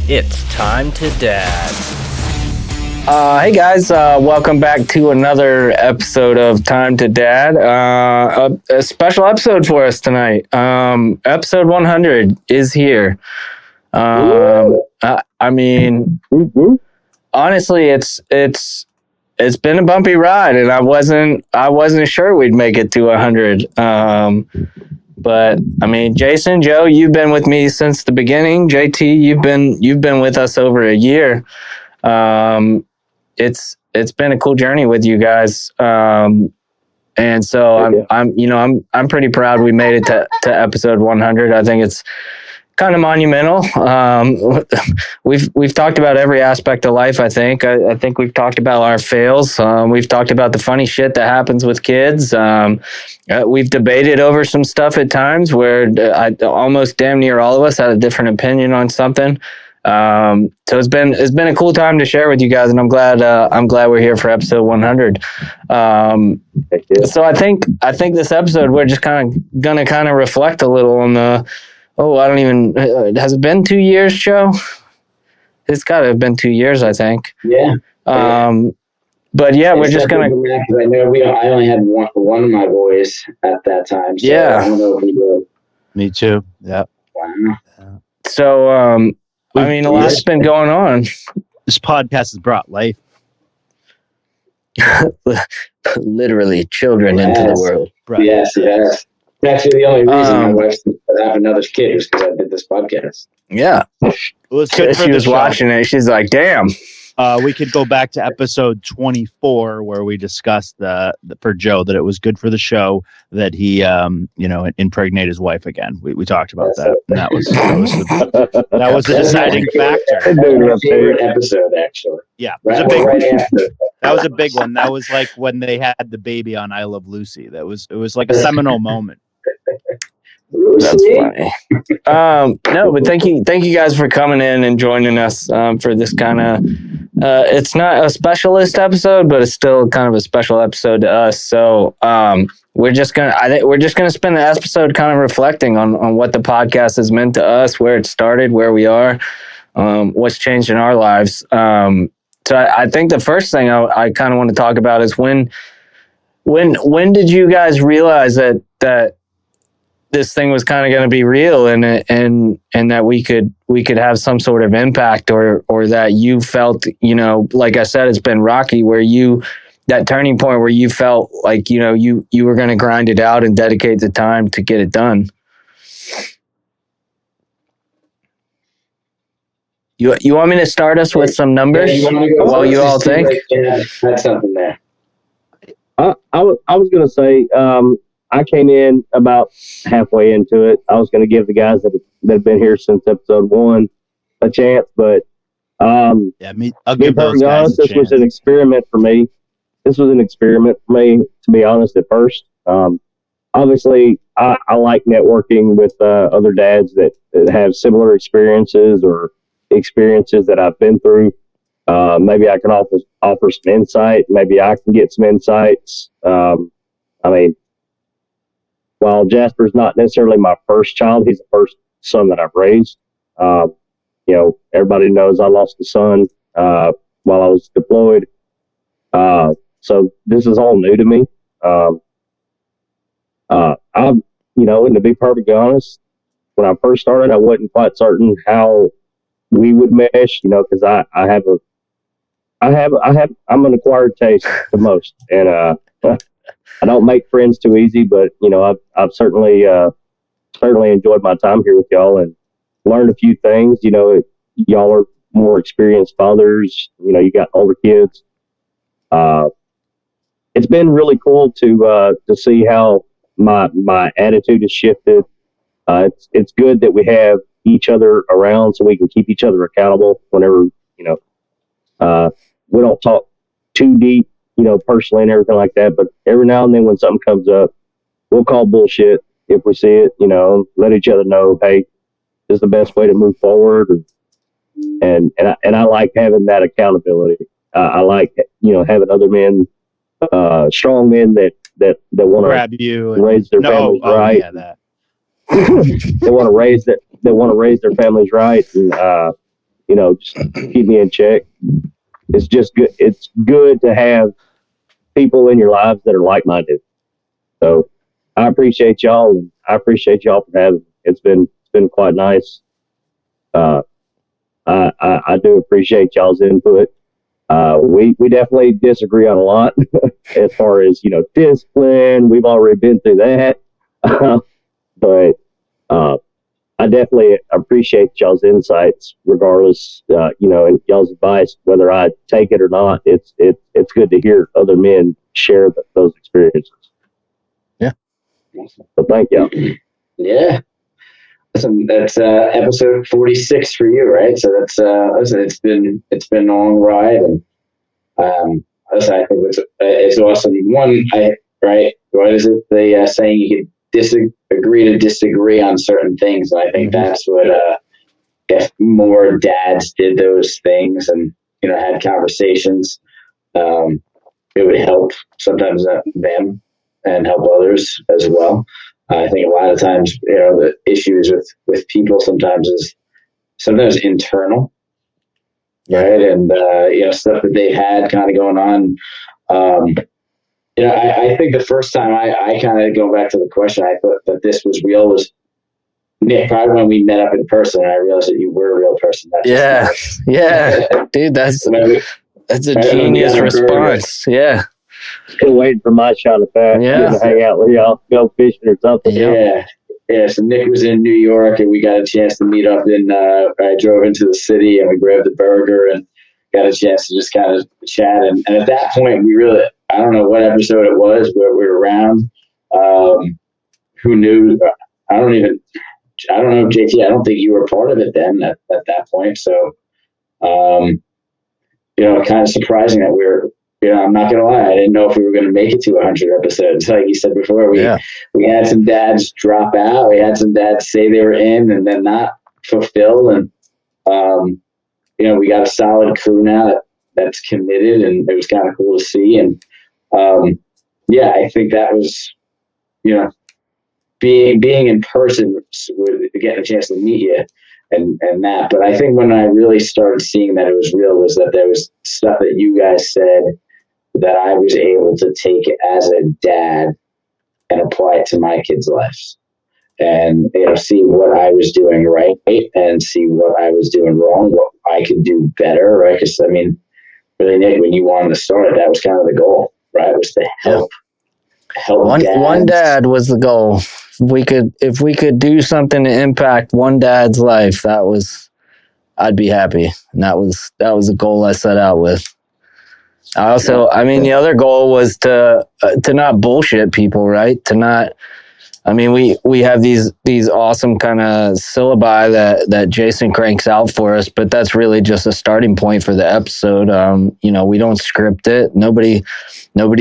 It's time to dad. Hey guys, welcome back to another episode of Time to Dad. A special episode for us tonight. Episode 100 is here. I mean, honestly, it's been a bumpy ride, and I wasn't sure we'd make it to 100. But I mean, Jason, Joe, you've been with me since the beginning. JT, you've been with us over a year. It's been a cool journey with you guys. And so I'm pretty proud we made it to episode 100. I think it's kind of monumental. We've talked about every aspect of life. I think we've talked about our fails. We've talked about the funny shit that happens with kids. We've debated over some stuff at times where almost damn near all of us had a different opinion on something. So it's been a cool time to share with you guys, and I'm glad we're here for episode 100. So I think this episode we're just gonna reflect a little on the. Oh, I don't even. Has it been 2 years, Joe? It's got to have been 2 years, I think. Yeah. But yeah, we're just gonna. I know I only had one of my boys at that time. So Yeah. I don't know if we did. Me too. Yeah. Wow. So I mean, a lot's been going on. This podcast has brought life. Literally, children into the world. Right. Yes. Actually, the only reason my wife could have another kid was because I did this podcast. Yeah. It was good for She the was show. watching it. She's like, "Damn." We could go back to episode 24 where we discussed for Joe that it was good for the show that he impregnate his wife again. We talked about that, and that was the deciding factor. My favorite episode, actually. Yeah, Right after. that was a big one. That was like when they had the baby on I Love Lucy. It was like a seminal moment. That's funny. No, but thank you guys for coming in and joining us for this kind of. It's not a specialist episode, but it's still kind of a special episode to us. So we're just gonna spend the episode kind of reflecting on what the podcast has meant to us, where it started, where we are, what's changed in our lives. So I think the first thing I kind of want to talk about is when did you guys realize that this thing was kind of going to be real and that we could have some sort of impact or that you felt, like I said, it's been rocky where that turning point where you felt like, you were going to grind it out and dedicate the time to get it done. You want me to start us with some numbers while you all think? That's something there. I was going to say, I came in about halfway into it. I was going to give the guys that have been here since episode 1 a chance, but I'll give those guys honest, a this chance. was an experiment for me. To be honest, at first. Obviously, I like networking with other dads that have similar experiences or experiences that I've been through. Maybe I can offer some insight. Maybe I can get some insights. While Jasper's not necessarily my first child, he's the first son that I've raised. Everybody knows I lost a son while I was deployed. So this is all new to me. And to be perfectly honest, when I first started, I wasn't quite certain how we would mesh, because I'm an acquired taste the most, and I don't make friends too easy, but I've certainly enjoyed my time here with y'all and learned a few things. Y'all are more experienced fathers. You got older kids. It's been really cool to see how my attitude has shifted. It's good that we have each other around so we can keep each other accountable whenever we don't talk too deep, personally and everything like that. But every now and then when something comes up, we'll call bullshit if we see it, let each other know, hey, this is the best way to move forward. And I like having that accountability. I like, having other men, strong men that want to grab you and raise their families right. Yeah, that. They want to raise their families right. And, just keep me in check. It's just good. It's good to have people in your lives that are like-minded. So I appreciate y'all, and I appreciate y'all for having me. It's been quite nice. I do appreciate y'all's input. We definitely disagree on a lot as far as, discipline. We've already been through that. But I definitely appreciate y'all's insights, regardless, and y'all's advice, whether I take it or not. It's good to hear other men share those experiences. Yeah. So thank y'all. Yeah. Listen, that's episode 46 for you, right? So that's listen, it's been a long ride, and listen, I think it's awesome. Right? What is it? The saying you can agree to disagree on certain things, and I think that's what if more dads did those things and had conversations, it would help sometimes them and help others as well. I think a lot of times, the issues with people sometimes is internal, right? And, stuff that they've had kind of going on. I think the first time I kind of go back to the question, I thought that this was real was Nick, probably when we met up in person, and I realized that you were a real person. Yeah. Dude, that's a genius response. Yeah. Still waiting for my shot at that. Yeah. To hang out with y'all, go fishing or something. Yeah. So Nick was in New York, and we got a chance to meet up I drove into the city, and we grabbed a burger and got a chance to just kind of chat. And at that point, we really, I don't know what episode it was, but we were around. Who knew? I don't know, JT, I don't think you were part of it then at that point. So, kind of surprising that we were, I'm not going to lie. I didn't know if we were going to make it to 100 episodes. Like you said before, we had some dads drop out. We had some dads say they were in and then not fulfill. And, we got a solid crew now that's committed, and it was kind of cool to see. And, I think that was, being in person, getting a chance to meet you and that. But I think when I really started seeing that it was real was that there was stuff that you guys said that I was able to take as a dad and apply it to my kids' lives, and see what I was doing right and see what I was doing wrong, what I could do better, right? Because really, Nick, when you wanted to start it, that was kind of the goal, right? Was to help one dad was the goal. If we could do something to impact one dad's life, I'd be happy. And that was the goal I set out with. I also, the other goal was to not bullshit people, right? To not, we have these awesome kind of syllabi that Jason cranks out for us, but that's really just a starting point for the episode. We don't script it. Nobody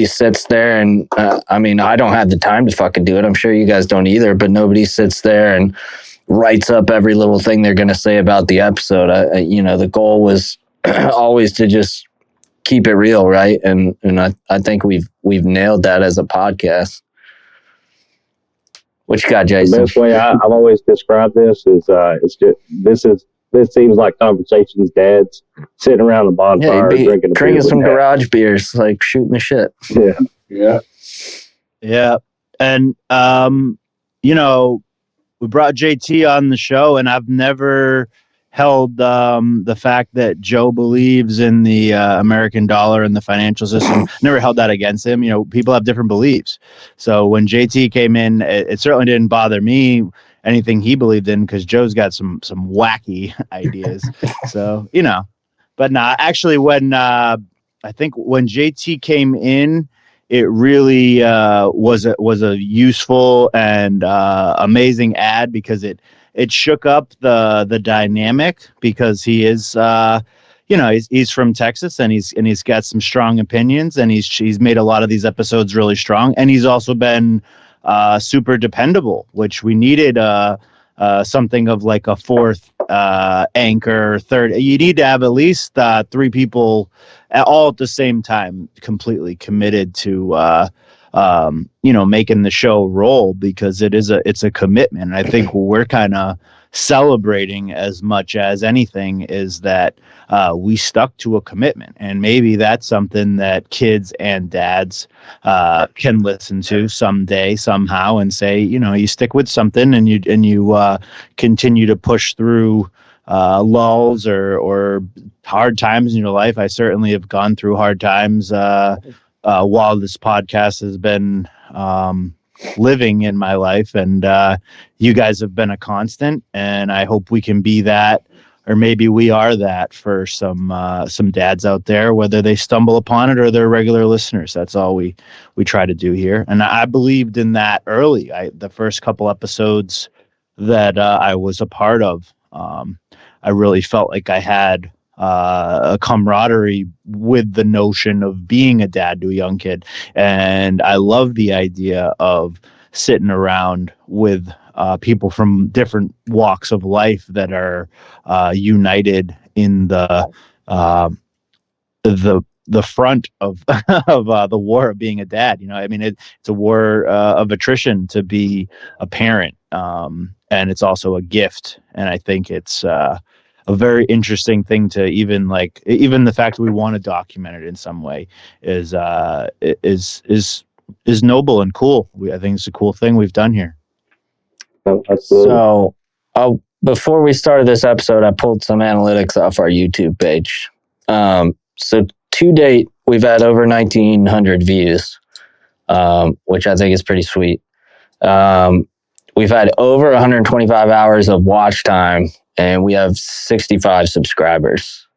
sits there and, I don't have the time to fucking do it. I'm sure you guys don't either, but nobody sits there and writes up every little thing they're going to say about the episode. The goal was always to just keep it real, right? And I think we've nailed that as a podcast. What you got, Jason? The best way I've always described this is this seems like conversations dads sitting around the bonfire drinking some garage beers, like shooting the shit. Yeah. And we brought JT on the show, and I've never held the fact that Joe believes in the American dollar and the financial system, never held that against him. People have different beliefs. So when JT came in, it certainly didn't bother me, anything he believed in, because Joe's got some wacky ideas. So, but actually when I think when JT came in, it really was a useful and amazing ad, because it shook up the dynamic, because he is he's from Texas, and he's got some strong opinions, and he's made a lot of these episodes really strong, and he's also been super dependable, which we needed something of like a fourth anchor, third. You need to have at least three people all at the same time completely committed to making the show roll, because it's a commitment. And I think we're kind of celebrating as much as anything is that we stuck to a commitment. And maybe that's something that kids and dads can listen to someday, somehow, and say, you stick with something and you continue to push through lulls or hard times in your life. I certainly have gone through hard times while this podcast has been living in my life, and you guys have been a constant, and I hope we can be that, or maybe we are that for some dads out there, whether they stumble upon it or they're regular listeners. That's all we try to do here, and I believed in that early. The first couple episodes that I was a part of, I really felt like I had a camaraderie with the notion of being a dad to a young kid. And I love the idea of sitting around with people from different walks of life that are united in the front of the war of being a dad. It's a war of attrition to be a parent, and it's also a gift. And I think it's a very interesting thing to even the fact that we want to document it in some way is noble and cool. I think it's a cool thing we've done here. So, before we started this episode, I pulled some analytics off our YouTube page. So to date, we've had over 1,900 views, which I think is pretty sweet. We've had over 125 hours of watch time, and we have 65 subscribers,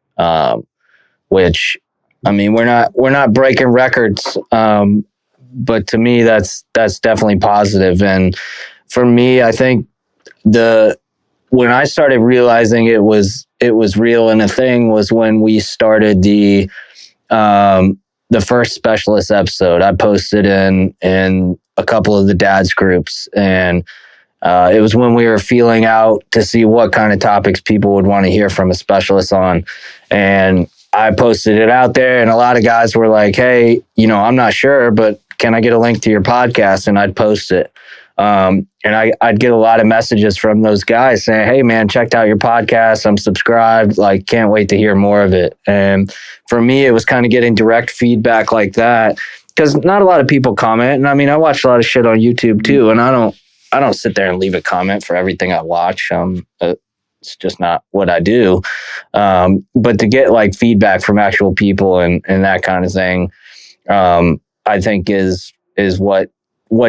which, I mean, we're not breaking records, but to me, that's definitely positive. And for me, I think when I started realizing it was real and a thing was when we started the first specialist episode. I posted in a couple of the dads groups, and it was when we were feeling out to see what kind of topics people would want to hear from a specialist on. And I posted it out there, and a lot of guys were like, hey, I'm not sure, but can I get a link to your podcast? And I'd post it. And I'd get a lot of messages from those guys saying, hey man, checked out your podcast. I'm subscribed. Like, can't wait to hear more of it. And for me, it was kind of getting direct feedback like that, because not a lot of people comment. And I mean, I watch a lot of shit on YouTube too, and I don't sit there and leave a comment for everything I watch. It's just not what I do. But to get like feedback from actual people and that kind of thing, I think is what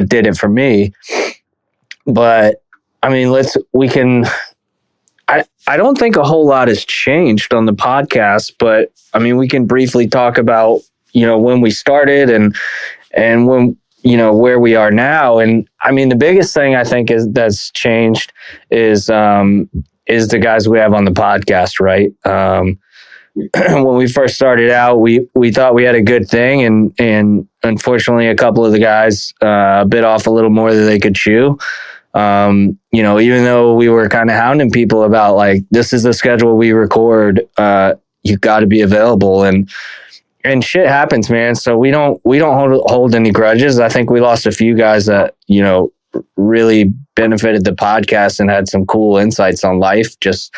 did it for me. But I mean, I don't think a whole lot has changed on the podcast, but I mean, we can briefly talk about, when we started and when, where we are now. And I mean, the biggest thing I think that's changed is the guys we have on the podcast, right? When we first started out, we thought we had a good thing, and unfortunately, a couple of the guys bit off a little more than they could chew. Even though we were kind of hounding people about like, this is the schedule we record, you got to be available, and shit happens, man. So we don't hold any grudges. I think we lost a few guys that really benefited the podcast and had some cool insights on life, just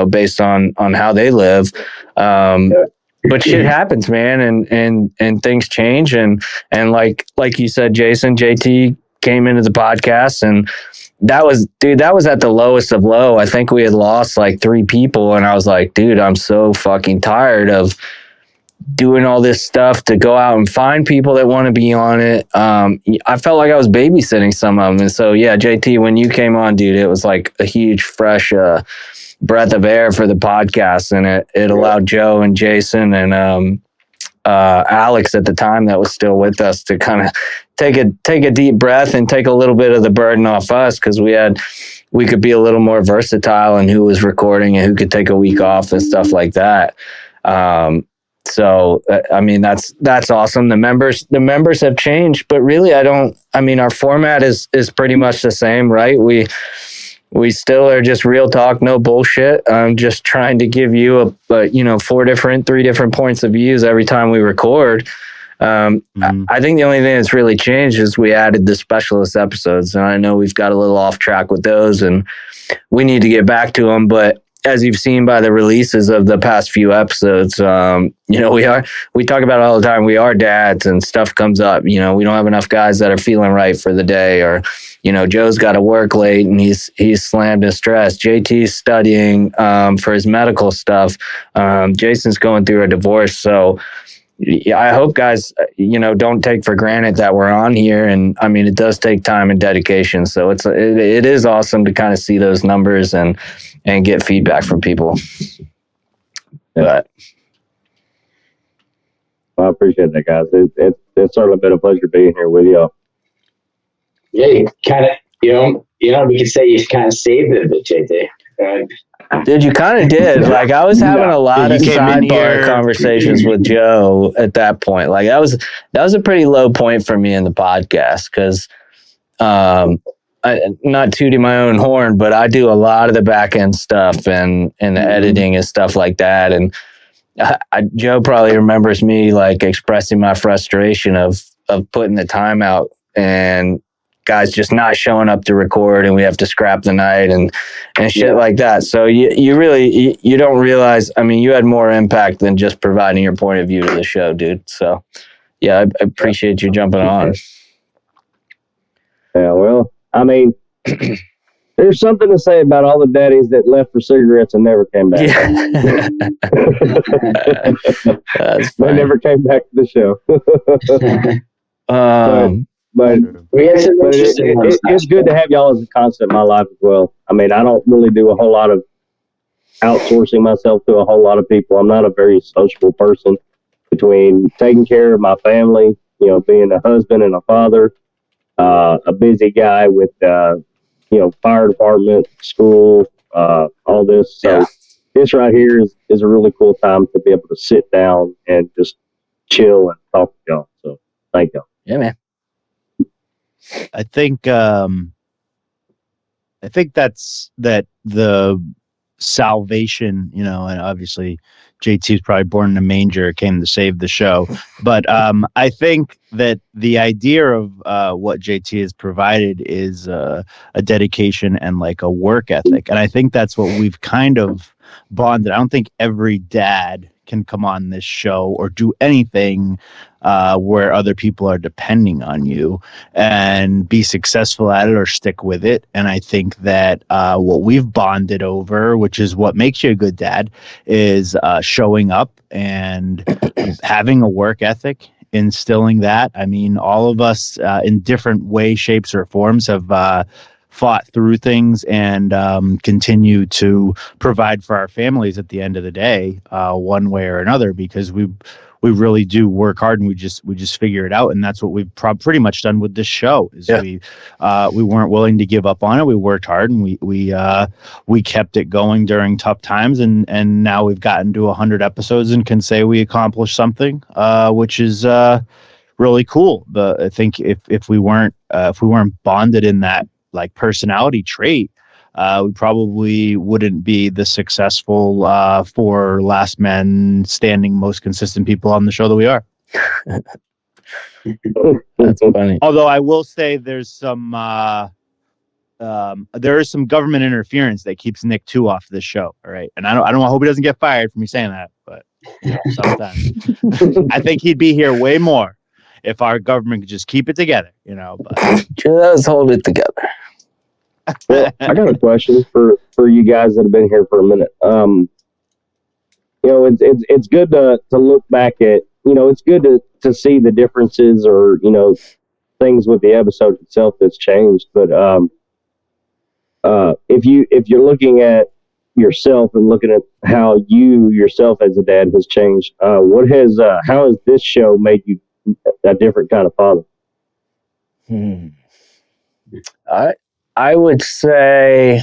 based on how they live. But shit happens, man, and things change, and like you said, Jason, JT came into the podcast, and that was at the lowest of low. I think we had lost like 3 people, and I was like, dude, I'm so fucking tired of doing all this stuff to go out and find people that want to be on it. I felt like I was babysitting some of them. And so, yeah, JT, when you came on, dude, it was like a huge, fresh breath of air for the podcast. And it allowed Joe and Jason and Alex at the time that was still with us to kind of take a deep breath and take a little bit of the burden off us, because we could be a little more versatile in who was recording and who could take a week off and stuff like that. So, I mean, that's awesome. The members have changed, but really our format is pretty much the same, right? We still are just real talk, no bullshit. I'm just trying to give you 3 different points of views every time we record. I think the only thing that's really changed is we added the specialist episodes, and I know we've got a little off track with those, and we need to get back to them. But as you've seen by the releases of the past few episodes, we talk about it all the time. We are dads, and stuff comes up. We don't have enough guys that are feeling right for the day, or Joe's got to work late and he's slammed and stressed. JT's studying for his medical stuff. Jason's going through a divorce, so. Yeah, I hope guys, don't take for granted that we're on here. And I mean, it does take time and dedication. So it is awesome to kind of see those numbers and get feedback from people. But I appreciate that, guys. It's certainly been a pleasure being here with y'all. Yeah, you kind of, we could say you kind of saved it a bit, JT. Dude, you kind of did. Like, I was having a lot of sidebar conversations with Joe at that point. Like, that was a pretty low point for me in the podcast because, not tooting my own horn, but I do a lot of the back end stuff and the editing and stuff like that. And Joe probably remembers me like expressing my frustration of putting the time out and guys just not showing up to record, and we have to scrap the night and shit like that. So you really don't realize, I mean, you had more impact than just providing your point of view to the show, dude. So yeah, I appreciate you jumping on. Yeah, well, I mean, there's something to say about all the daddies that left for cigarettes and never came back. Yeah. They never came back to the show. But it's good to have y'all as a constant in my life as well. I mean, I don't really do a whole lot of outsourcing myself to a whole lot of people. I'm not a very sociable person between taking care of my family, being a husband and a father, a busy guy with, fire department, school, all this. So this right here is a really cool time to be able to sit down and just chill and talk to y'all. So thank y'all. Yeah, man. I think that's the salvation, and obviously JT's probably born in a manger, came to save the show. But I think that the idea of what JT has provided is a dedication and like a work ethic. And I think that's what we've kind of bonded. I don't think every dad can come on this show or do anything where other people are depending on you and be successful at it or stick with it. And I think that what we've bonded over, which is what makes you a good dad, is showing up and having a work ethic, instilling that. I mean, all of us in different ways, shapes, or forms have fought through things and continue to provide for our families at the end of the day, one way or another, because we really do work hard and we just figure it out. And that's what we've pretty much done with this show is we weren't willing to give up on it. We worked hard and we kept it going during tough times. And now we've gotten to 100 episodes and can say we accomplished something, which is really cool. But I think if we weren't bonded in that like personality trait, we probably wouldn't be the successful for last men standing most consistent people on the show that we are. That's funny. Although I will say there's some there is some government interference that keeps Nick too off this show. All right, and I hope he doesn't get fired for me saying that, but sometimes I think he'd be here way more if our government could just keep it together. But Just hold it together. Well, I got a question for you guys that have been here for a minute. It's good to look back at, it's good to see the differences or, things with the episode itself that's changed. But if you're looking at yourself and looking at how you yourself as a dad has changed, how has this show made you a different kind of father? I would say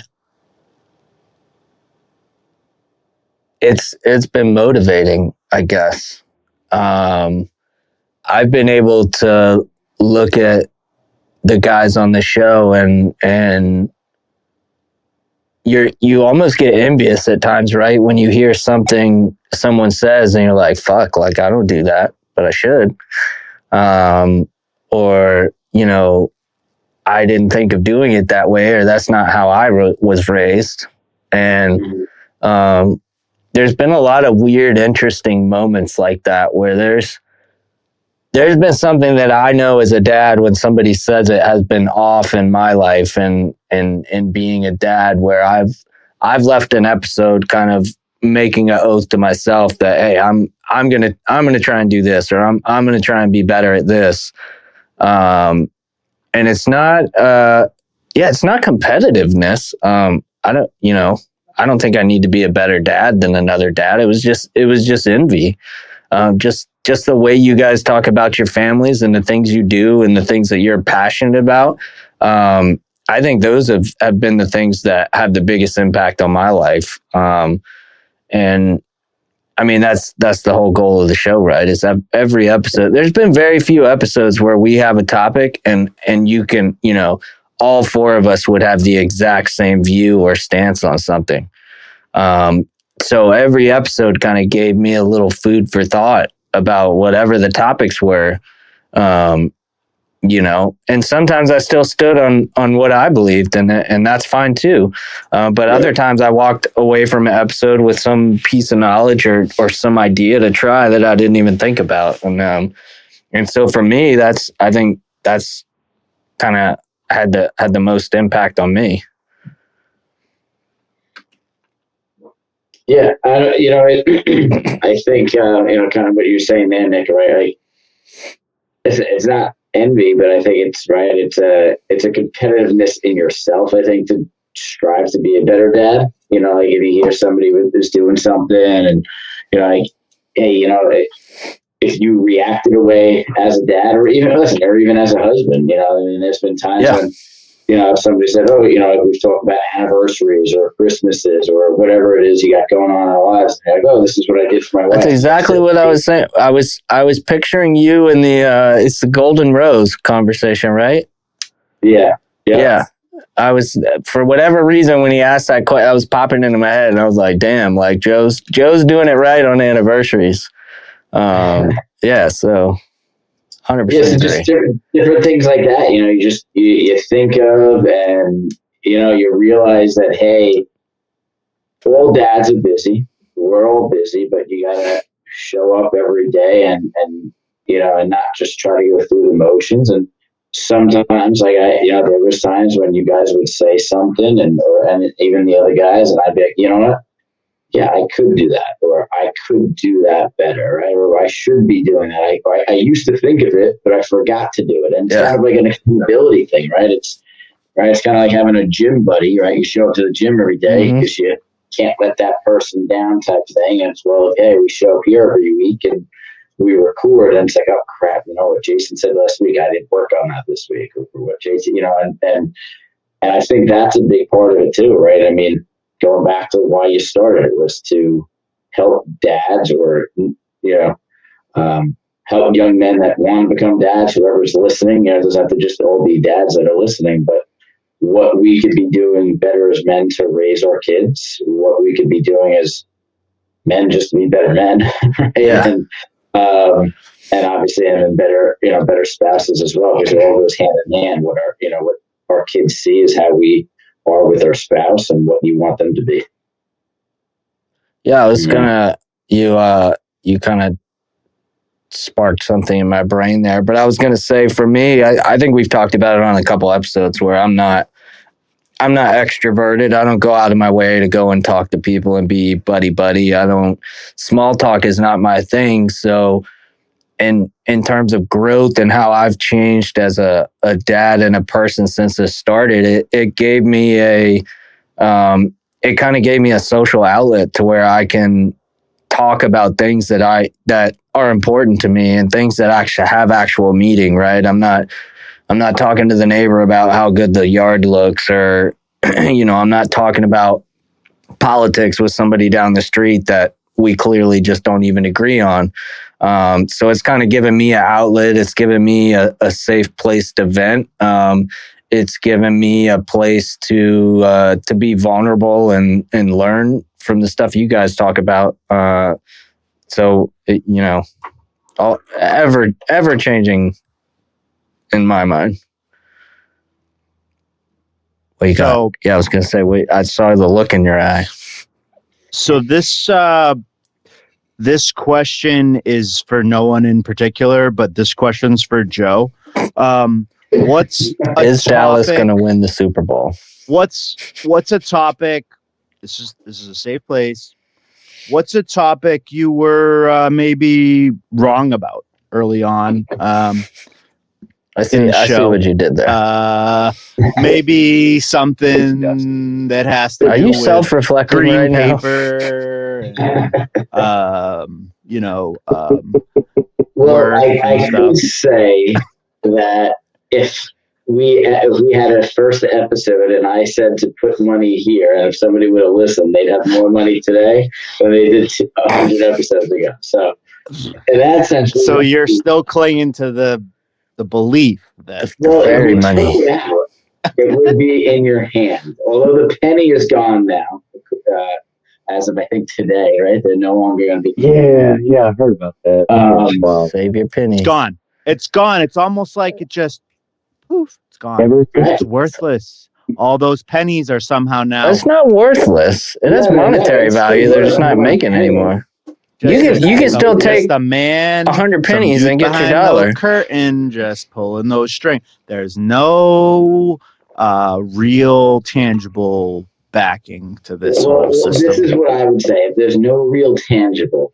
it's been motivating, I guess. I've been able to look at the guys on the show and you almost get envious at times, right? When you hear something someone says and you're like, fuck, like I don't do that, but I should. or, I didn't think of doing it that way, or that's not how I was raised. And there's been a lot of weird, interesting moments like that where there's been something that I know as a dad when somebody says it has been off in my life and being a dad, where I've left an episode kind of making an oath to myself that, hey, I'm gonna try and do this, or I'm gonna try and be better at this. And it's not it's not competitiveness. I don't think I need to be a better dad than another dad. It was just envy. Just the way you guys talk about your families and the things you do and the things that you're passionate about. I think those have been the things that have the biggest impact on my life. And I mean, that's the whole goal of the show, right? Is that every episode, there's been very few episodes where we have a topic and you can, all four of us would have the exact same view or stance on something. So every episode kind of gave me a little food for thought about whatever the topics were. And sometimes I still stood on what I believed, and that's fine too. But other times I walked away from an episode with some piece of knowledge or some idea to try that I didn't even think about. And so for me, I think that's kind of had the most impact on me. Yeah, I think kind of what you're saying there, Nick. Right? Like, it's not envy, but I think it's right. It's a competitiveness in yourself. I think to strive to be a better dad. Like if you hear somebody who's doing something, and like, hey, if you reacted away as a dad, or even as a husband, there's been times when. If somebody said, oh, we've talked about anniversaries or Christmases or whatever it is you got going on in our lives. And I go, this is what I did for my wife. That's exactly what I was saying. I was picturing you in it's the Golden Rose conversation, right? Yeah. Yeah. I was, for whatever reason, when he asked that question, I was popping into my head and I was like, damn, like Joe's doing it right on anniversaries. So 100%. Yeah, so just different things like that. You think of, and you realize that, hey, all dads are busy. We're all busy, but you gotta show up every day and not just try to go through the motions. And sometimes, like there was times when you guys would say something, and even the other guys, and I'd be like, you know what? Yeah, I could do that, or I could do that better, right? Or I should be doing that. I used to think of it, but I forgot to do it. And it's kind of like an accountability thing, right? It's kind of like having a gym buddy, right? You show up to the gym every day because you can't let that person down type thing. And it's, well, okay, we show up here every week and we record, and it's like, oh crap, what Jason said last week, I didn't work on that this week, or what Jason, and I think that's a big part of it too, right? I mean, going back to why you started, it was to help dads, or help young men that want to become dads. Whoever's listening, it doesn't have to just all be dads that are listening, but what we could be doing better as men to raise our kids, what we could be doing as men just to be better men, right? Yeah. And obviously having better spouses as well, because it all goes hand in hand. What our kids see is how we are with our spouse and what you want them to be. Yeah, I was you kind of sparked something in my brain there, but I was gonna say, for me, I think we've talked about it on a couple episodes where I'm not extroverted. I don't go out of my way to go and talk to people and be buddy. Small talk is not my thing. So in terms of growth and how I've changed as a dad and a person since this started, it gave me it kind of gave me a social outlet to where I can talk about things that are important to me and things that actually have actual meaning, right? I'm not talking to the neighbor about how good the yard looks, or I'm not talking about politics with somebody down the street that we clearly just don't even agree on. So it's kind of given me an outlet. It's given me a safe place to vent. It's given me a place to be vulnerable and learn from the stuff you guys talk about. So ever changing in my mind. What you got? So- Yeah, I was gonna say. Wait, I saw the look in your eye. So this question is for no one in particular, but this question's for Joe. What's a Is Dallas topic- gonna win the Super Bowl? What's a topic? This is a safe place. What's a topic you were maybe wrong about early on? I see. in the I see show. what you did there. Maybe something that has to Are do you with self-reflecting green right now? paper. Well, work I and could stuff. say that if we had a first episode and I said to put money here, and if somebody would have listened, they'd have more money today than they did 100 episodes ago. So, in that sense, So you're still clinging to the belief that well, fairy if we money. took it out, it would be in your hand. Although the penny is gone now, as of I think today, right? They're no longer going to be. Yeah, I heard about that. Wow. Save your penny. it's gone. It's gone. It's almost like it just poof, it's gone. Everything. It's worthless. All those pennies are somehow now. It's not worthless. It has Yeah, no, monetary it's value. still They're just not worth making money. anymore. just- you can just still just take the man 100 some pennies dude and get your behind dollar. the curtain just pulling those strings. There's no real tangible backing to this Well, whole system. this is what I would say. If there's no real tangible,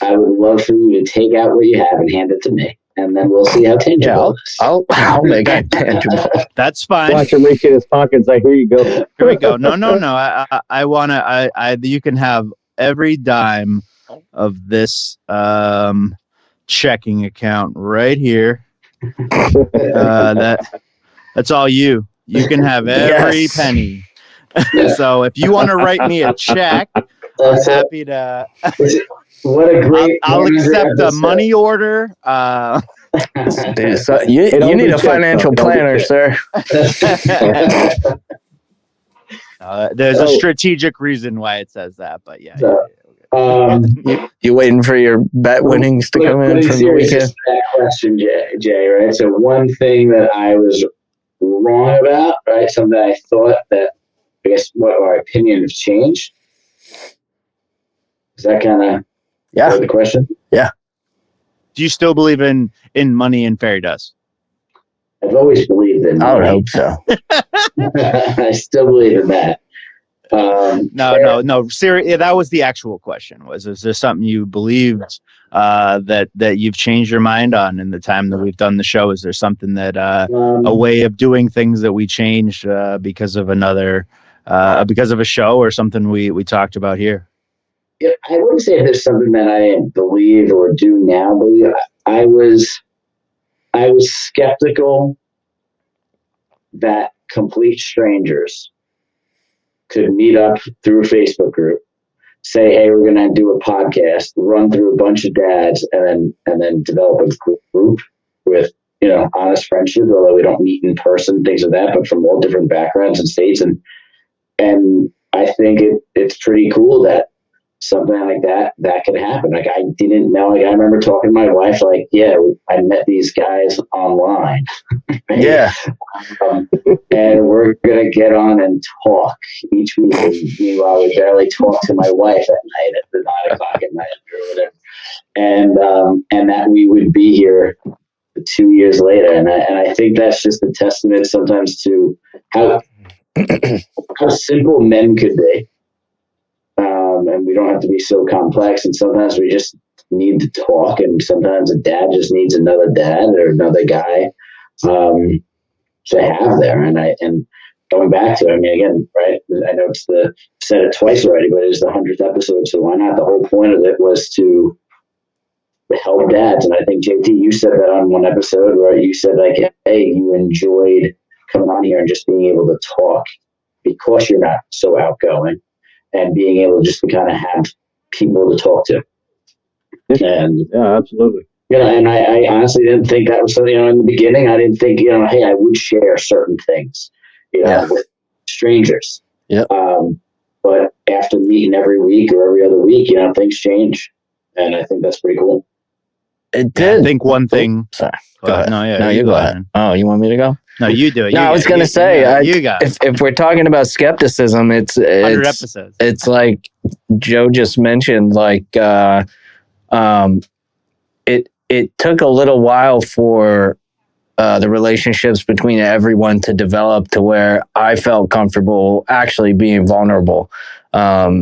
I would love for you to take out what you have and hand it to me, and then we'll see how tangible Yeah, it is. I'll make it tangible. That's fine. Watch him reach in his pocket and say, "Here you go." Here we go. No. I want to. You can have every dime of this checking account right here. That's all you. You can have every Yes. penny. So if you want to write me a check, I'm That's it. happy to. What a great! I'll 100 accept a episode. money order. Dude, so you It all need be a checked, financial though. It all planner, be checked. sir. There's a Oh. strategic reason why it says that, but yeah. So- You waiting for your bet winnings to come in Putting from the serious weekend? to that question, Jay, right? So one thing that I was wrong about, right? Something I thought that I guess what our opinion has changed. Is that kind of Yeah. the question? Do you still believe in money and fairy dust? I've always believed in. I would money. hope so. I still believe in that. No. Seriously, that was the actual question. Is there something you believed that you've changed your mind on in the time that we've done the show? Is there something that a way of doing things that we changed because of because of a show or something we talked about here? Yeah, I wouldn't say there's something that I believe or do now believe. I was skeptical that complete strangers could meet up through a Facebook group, say, "Hey, we're going to do a podcast," run through a bunch of dads, and then develop a group with honest friendships. Although we don't meet in person, things of that, but from all different backgrounds and states, and I think it's pretty cool that something like that could happen. Like I didn't know. Like I remember talking to my wife. Like, yeah, I met these guys online. Right? Yeah. And we're gonna get on and talk each week. And meanwhile, we barely talk to my wife at night at the 9 o'clock at night or whatever. And that we would be here 2 years later. And I think that's just a testament sometimes to how simple men could be. And we don't have to be so complex. And sometimes we just need to talk. And sometimes a dad just needs another dad or another guy to have there. And going back to it, I mean, again, right? I know said it twice already, but it is the 100th episode. So why not? The whole point of it was to help dads. And I think, JT, you said that on one episode where you said, like, hey, you enjoyed coming on here and just being able to talk because you're not so outgoing. And being able just to kind of have people to talk to. And, Yeah, absolutely. and I honestly didn't think that was something, in the beginning, I didn't think, hey, I would share certain things, with strangers. Yeah. But after meeting every week or every other week, things change. And I think that's pretty cool. it Yeah, did. I think one thing. Sorry. Go ahead. No, yeah, No, you go ahead. man. Oh, you want me to go? No, you do it. No, I was going to say, you got it. if we're talking about skepticism, 100 episodes. it's like Joe just mentioned, like, it took a little while for the relationships between everyone to develop to where I felt comfortable actually being vulnerable. I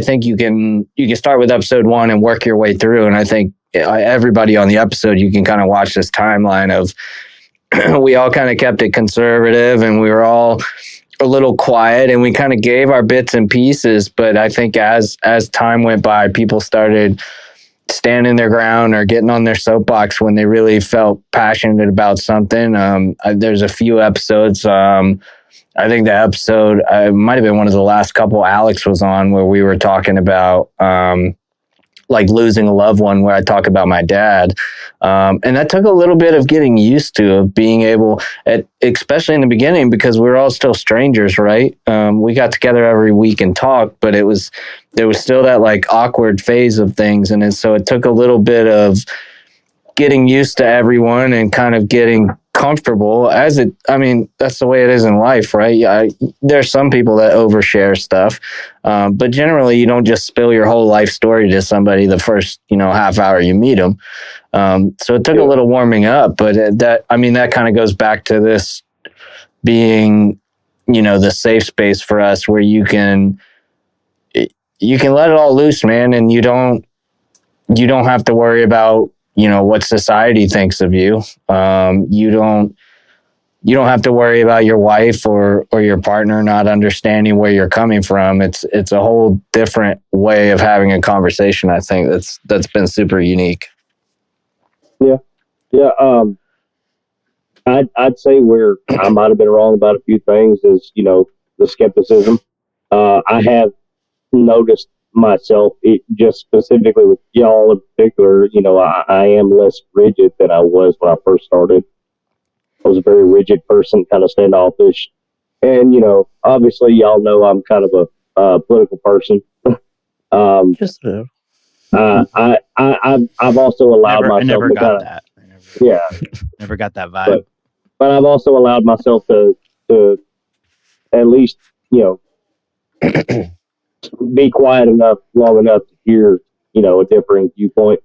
think you can start with episode 1 and work your way through, and I think everybody on the episode, you can kind of watch this timeline of we all kind of kept it conservative, and we were all a little quiet, and we kind of gave our bits and pieces. But I think as time went by, people started standing their ground or getting on their soapbox when they really felt passionate about something. There's a few episodes. I think the episode might have been one of the last couple Alex was on, where we were talking about like losing a loved one, where I talk about my dad. And that took a little bit of getting used to, of being able, especially in the beginning, because we were all still strangers, right? We got together every week and talked, but there was still that like awkward phase of things. And so it took a little bit of getting used to everyone and kind of getting comfortable that's the way it is in life, right? There's some people that overshare stuff, but generally you don't just spill your whole life story to somebody the first half hour you meet them. So it took a little warming up, but that kind of goes back to this being the safe space for us, where you can let it all loose, man, and you don't have to worry about what society thinks of you. You don't have to worry about your wife or your partner not understanding where you're coming from. It's a whole different way of having a conversation. I think that's been super unique. Yeah. I'd say where I might have been wrong about a few things is, the skepticism. I have noticed myself, just specifically with y'all in particular, I am less rigid than I was when I first started. I was a very rigid person, kind of standoffish. And, obviously y'all know I'm kind of a political person. Just I've also allowed myself I never to got kind of, that. Never got that vibe. But I've also allowed myself to at least, be quiet enough, long enough to hear, a differing viewpoint.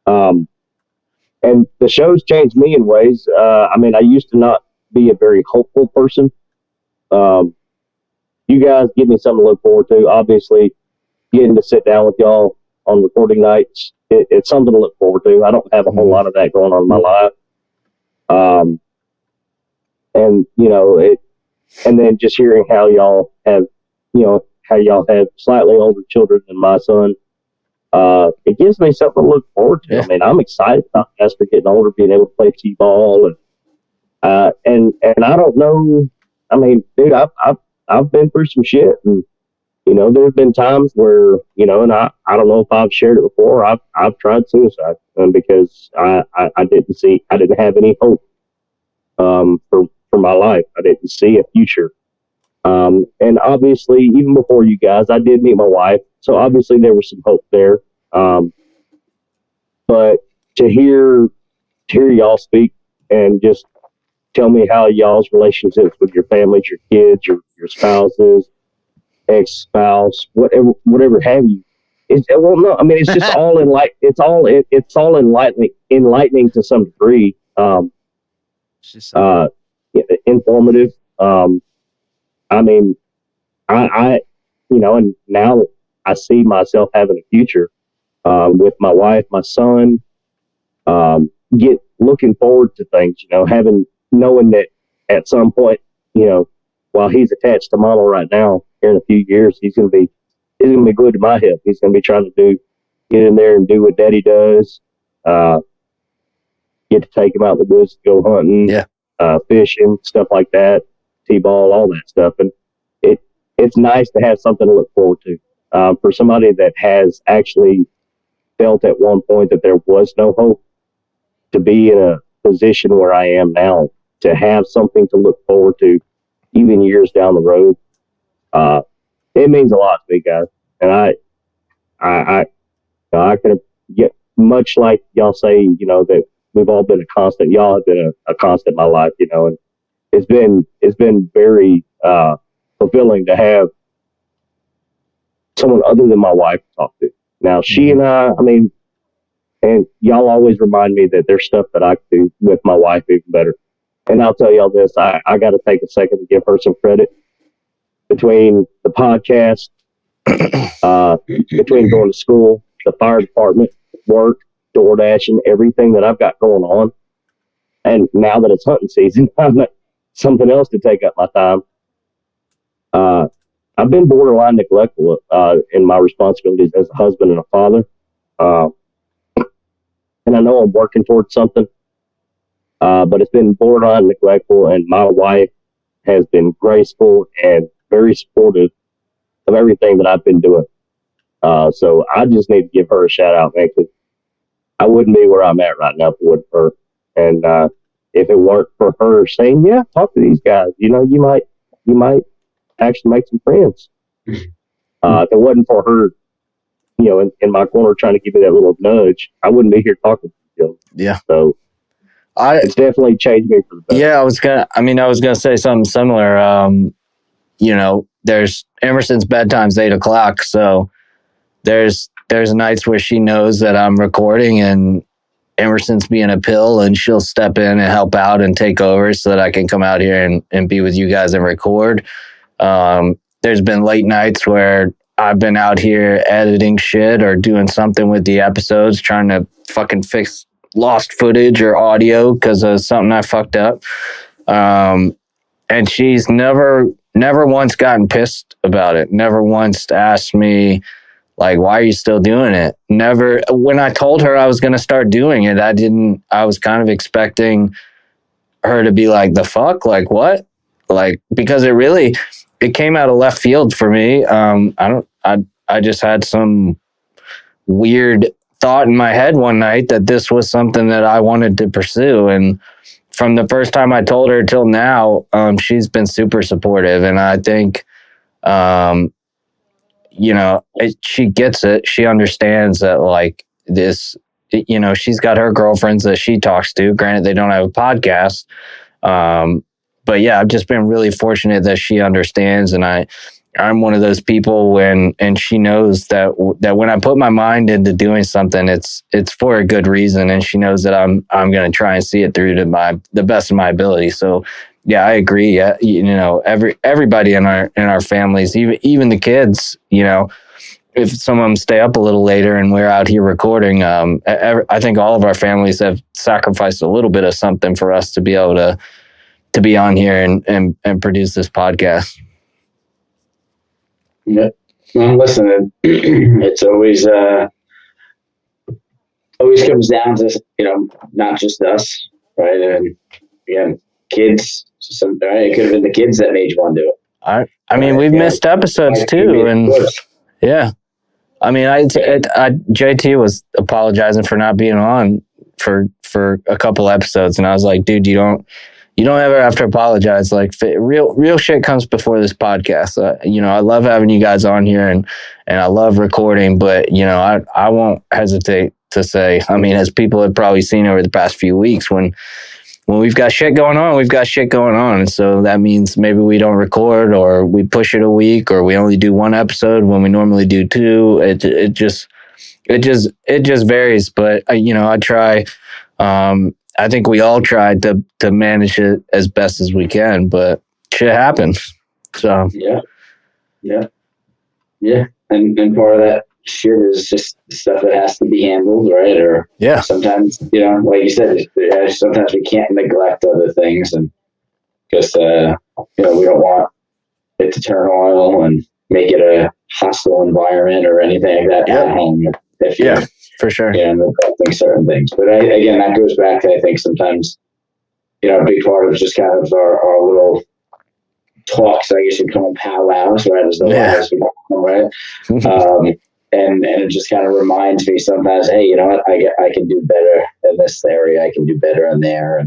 And the show's changed me in ways. I used to not be a very hopeful person. You guys give me something to look forward to. Obviously, getting to sit down with y'all on recording nights, it's something to look forward to. I don't have a whole lot of that going on in my life. And, and then just hearing how y'all have, slightly older children than my son, it gives me something to look forward to. Yeah. I'm excited about Casper getting older, being able to play t-ball, and I don't know. Dude, I've been through some shit, and there have been times where and I don't know if I've shared it before. I've tried suicide because I didn't have any hope for my life. I didn't see a future. And obviously, even before you guys, I did meet my wife. So obviously there was some hope there. But to hear y'all speak and just tell me how y'all's relationships with your families, your kids, your spouses, ex-spouse, whatever have you. It's just all it's all enlightening to some degree. It's just Informative. And now I see myself having a future with my wife, my son. Looking forward to things, knowing that at some point, while he's attached to Mama right now, here in a few years, he's gonna be glued to my hip. He's gonna be trying to get in there and do what Daddy does. Get to take him out in the woods to go hunting, fishing, stuff like that, t-ball, all that stuff, and it's nice to have something to look forward to. For somebody that has actually felt at one point that there was no hope, to be in a position where I am now, to have something to look forward to, even years down the road, it means a lot to me, guys. And I could much like y'all say, you know, that we've all been a constant. Y'all have been a constant in my life, you know, and it's been very fulfilling to have someone other than my wife to talk to. Now, she and I mean, and y'all always remind me that there's stuff that I can do with my wife even better. And I'll tell y'all this, I got to take a second to give her some credit. Between the podcast, between going to school, the fire department, work, DoorDash, and everything that I've got going on. And now that it's hunting season, I've got something else to take up my time. I've been borderline neglectful in my responsibilities as a husband and a father. And I know I'm working towards something, but it's been borderline neglectful, and my wife has been graceful and very supportive of everything that I've been doing. So I just need to give her a shout out, man, because I wouldn't be where I'm at right now if it wasn't for her. And if it weren't for her saying, yeah, talk to these guys, you know, you might actually make some friends. If it wasn't for her, you know, in my corner trying to give me that little nudge, I wouldn't be here talking to you. Yeah. So it's definitely changed me for the better. Yeah, I was gonna say something similar. You know, there's Emerson's bedtime's 8:00, so there's nights where she knows that I'm recording and Emerson's being a pill, and she'll step in and help out and take over so that I can come out here and be with you guys and record. There's been late nights where I've been out here editing shit or doing something with the episodes, trying to fucking fix lost footage or audio because of something I fucked up. And she's never once gotten pissed about it. Never once asked me, like, why are you still doing it? Never. When I told her I was going to start doing it, I was kind of expecting her to be like, the fuck? Like, what? Like, because it came out of left field for me. I just had some weird thought in my head one night that this was something that I wanted to pursue. And from the first time I told her till now, she's been super supportive. And I think, you know, she gets it. She understands that, like, this, you know, she's got her girlfriends that she talks to. Granted, they don't have a podcast. But yeah, I've just been really fortunate that she understands. And I'm one of those people and she knows that when I put my mind into doing something, it's for a good reason. And she knows that I'm going to try and see it through to the best of my ability. So yeah, I agree. Yeah, you know, everybody in our families, even the kids, you know, if some of them stay up a little later and we're out here recording, I think all of our families have sacrificed a little bit of something for us to be able to be on here and produce this podcast. Yeah. Well, listen, it's always comes down to, you know, not just us, right? And again, kids. It could have been the kids that made you want to do it. I mean, we've missed episodes too, and yeah. I mean, JT was apologizing for not being on for a couple episodes, and I was like, dude, you don't ever have to apologize. Like, real shit comes before this podcast. You know, I love having you guys on here, and I love recording, but you know, I won't hesitate to say, I mean, as people have probably seen over the past few weeks, when we've got shit going on, we've got shit going on. And so that means maybe we don't record, or we push it a week, or we only do one episode when we normally do two. It just varies. But you know, I try, I think we all tried to manage it as best as we can, but shit happens. So yeah. And part of that shit is just stuff that has to be handled, right? Or sometimes, you know, like you said, sometimes we can't neglect other things, and because you know, we don't want it to turn oil and make it a hostile environment or anything like that at home. If you, for sure, you know, neglecting certain things. But again, that goes back to, I think sometimes, you know, a big part of just kind of our little talks, I guess you'd call them powwows, right? As the wives would call them, right? And it just kind of reminds me sometimes, hey, you know what, I can do better in this area, I can do better in there,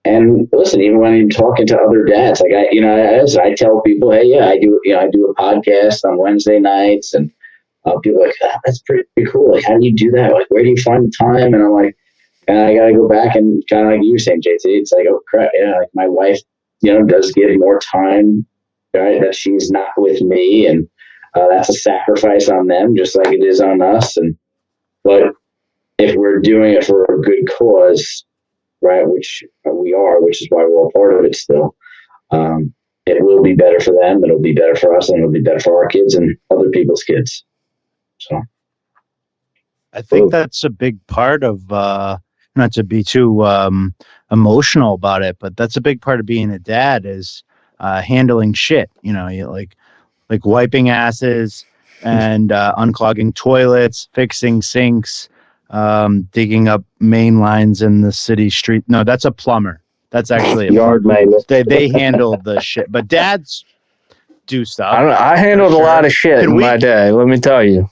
and listen, even when I'm talking to other dads, like I tell people, hey, yeah, I do a podcast on Wednesday nights, and people are like, that's pretty cool. Like, how do you do that? Like, where do you find the time? And I'm like, and I got to go back and kind of like you were saying, JT, it's like, oh crap, yeah, like my wife, does give more time, right? That she's not with me, and that's a sacrifice on them, just like it is on us. But if we're doing it for a good cause, right, which we are, which is why we're all part of it still, it will be better for them. It'll be better for us, and it'll be better for our kids and other people's kids. So, I think that's a big part of. Not to be too emotional about it, but that's a big part of being a dad is handling shit. You like wiping asses and unclogging toilets, fixing sinks, digging up main lines in the city street. No, that's a plumber. That's actually a yard maintenance. They handle the shit, but dads do stuff. I handled a lot of shit in my day. Let me tell you.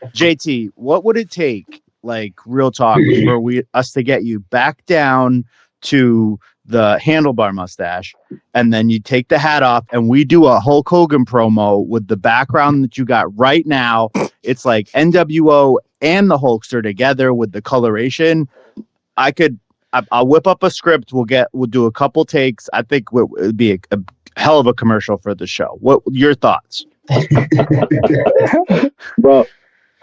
JT, what would it take? Like real talk for us to get you back down to the handlebar mustache, and then you take the hat off and we do a Hulk Hogan promo with the background that you got right now. It's like NWO and the Hulkster together with the coloration. I'll whip up a script. We'll do a couple takes. I think it would be a hell of a commercial for the show. What your thoughts? Bro,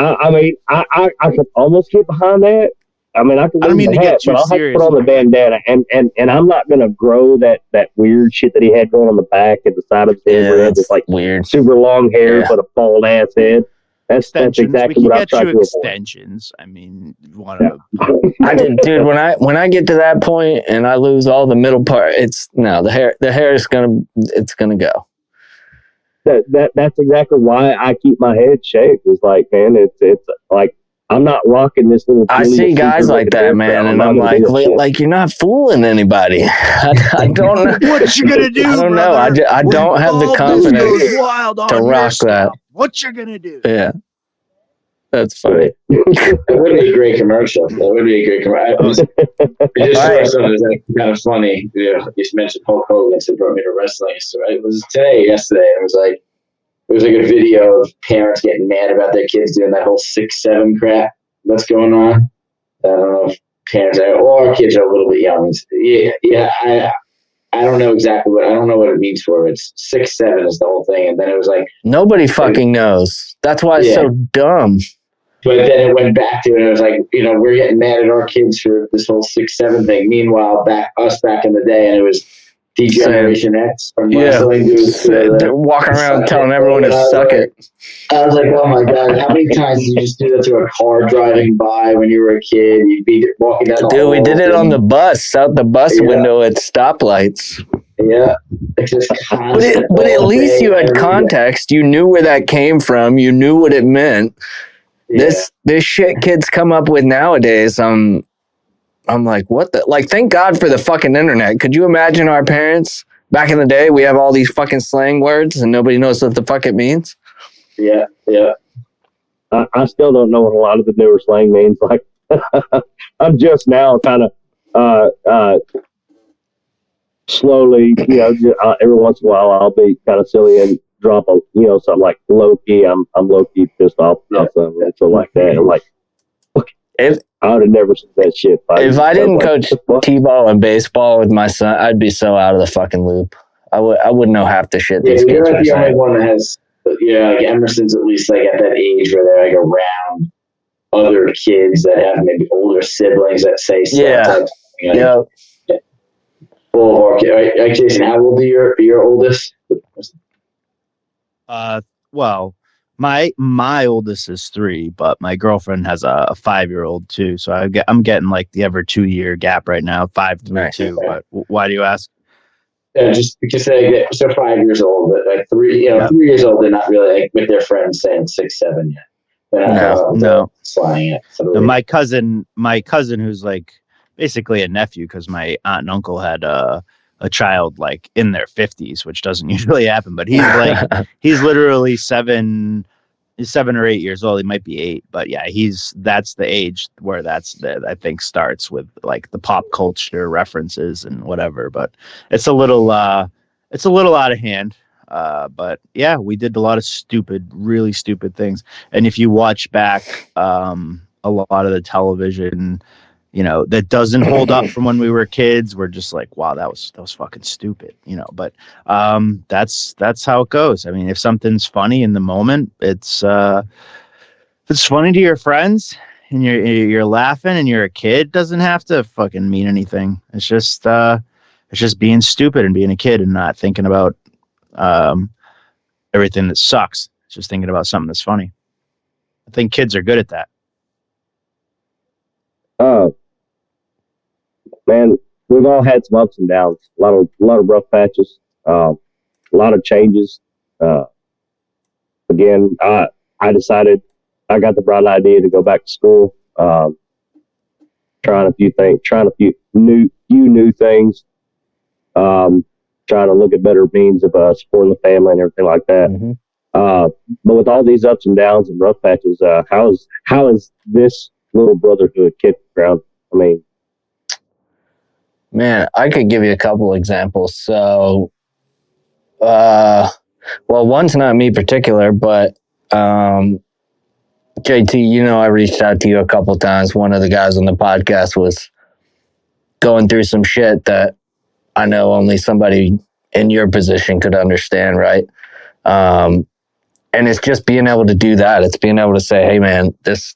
I mean, I could almost get behind that. I mean, I don't mean to get too serious. I'll have to put on the bandana, and I'm not gonna grow that weird shit that he had going on the back at the side of his head, where he had this like weird, super long hair but a bald ass head. That's exactly what I'm trying to avoid. Extensions. I mean, you want to? I did, dude. When I get to that point and I lose all the middle part, the hair is gonna go. That's exactly why I keep my head shaved. It's like, man, it's like I'm not rocking this little. I see guys like that, man, and I'm like you're not fooling anybody. I don't know what you gonna do. I don't know. I don't have the confidence to rock that. What you gonna do? Yeah, that's funny. That would be a great commercial. It was kind of funny. You just mentioned Hulk Hogan, so it brought me to wrestling. So it was yesterday. It was like a video of parents getting mad about their kids doing that whole 6'7" crap that's going on. I don't know if parents or our kids are a little bit young. Yeah. I don't know exactly I don't know what it means for. It's 6'7" is the whole thing, and then it was like nobody fucking knows. That's why it's so dumb. But then it went back to it, and it was like, we're getting mad at our kids for this whole 6'7" thing. Meanwhile, back in the day, and it was Degeneration X from wrestling. They're walking around telling everyone to suck it. I was like, oh my God, how many times did you just do that to a car driving by when you were a kid? You'd be walking down the hall. Dude, we did it on the bus, out the bus window at stoplights. Yeah. It's just but at least you had context. You knew where that came from. You knew what it meant. Yeah. This shit kids come up with nowadays, I'm like, what the? Like, thank God for the fucking internet. Could you imagine our parents back in the day? We have all these fucking slang words and nobody knows what the fuck it means. Yeah. I still don't know what a lot of the newer slang means. Like, I'm just now kind of slowly, every once in a while I'll be kind of silly and drop a, something like low key. I'm low key pissed off about something like that. I'm like, I would have never said that shit. If I didn't coach t-ball and baseball with my son, I'd be so out of the fucking loop. I wouldn't know half the shit these kids are saying. You're the only one that has, like Emerson's at least like at that age where they're like around other kids that have maybe older siblings that say stuff. Yeah. Full of our kids. Right, Jason, how old are your oldest? Well, my oldest is 3, but my girlfriend has a 5-year-old too. So I'm getting like the ever 2-year gap right now, 5, 3, 2. But why do you ask? Just because they get 5 years old, but like 3, 3 years old, they're not really like with their friends saying 6, 7 yet. No. Slang it. No, my cousin, who's like basically a nephew, because my aunt and uncle had a child like in their 50s, which doesn't usually happen, but he's literally 7 or 8 years old. He might be 8, but yeah, that's the age where I think starts with like the pop culture references and whatever, but it's a little out of hand. But yeah, we did a lot of stupid, really stupid things. And if you watch back a lot of the television, that doesn't hold up from when we were kids, we're just like, wow, that was fucking stupid, But that's how it goes. I mean, if something's funny in the moment, it's if it's funny to your friends and you're laughing and you're a kid, it doesn't have to fucking mean anything. It's just being stupid and being a kid and not thinking about everything that sucks. It's just thinking about something that's funny. I think kids are good at that. Man, we've all had some ups and downs, a lot of rough patches, a lot of changes. Again, I decided I got the bright idea to go back to school, trying a few new things, trying to look at better means of supporting the family and everything like that. Mm-hmm. But with all these ups and downs and rough patches, how is this little brotherhood kept ground? I mean, Man, I could give you a couple examples. So, well, one's not me particular, but JT, I reached out to you a couple times. One of the guys on the podcast was going through some shit that I know only somebody in your position could understand, right? And it's just being able to do that. It's being able to say, hey, man, this,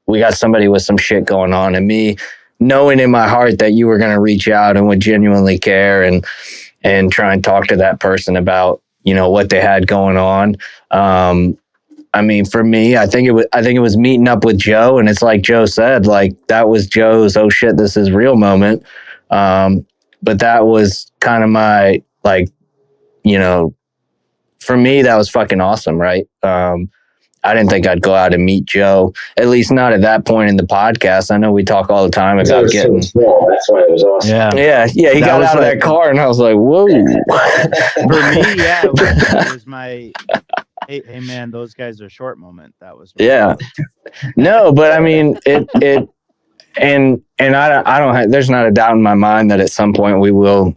we got somebody with some shit going on, and me knowing in my heart that you were going to reach out and would genuinely care and try and talk to that person about, what they had going on. I mean, for me, I think it was meeting up with Joe, and it's like Joe said, like that was Joe's, oh shit, this is real moment. But that was kind of my, like, for me, that was fucking awesome. Right. I didn't think I'd go out and meet Joe, at least not at that point in the podcast. I know we talk all the time about getting small. That's why it was awesome. Yeah. He got out of that car, and I was like, whoa. For me, yeah, it was my hey man, those guys are short moment. That was yeah. No, but I mean it and I don't have, there's not a doubt in my mind that at some point we will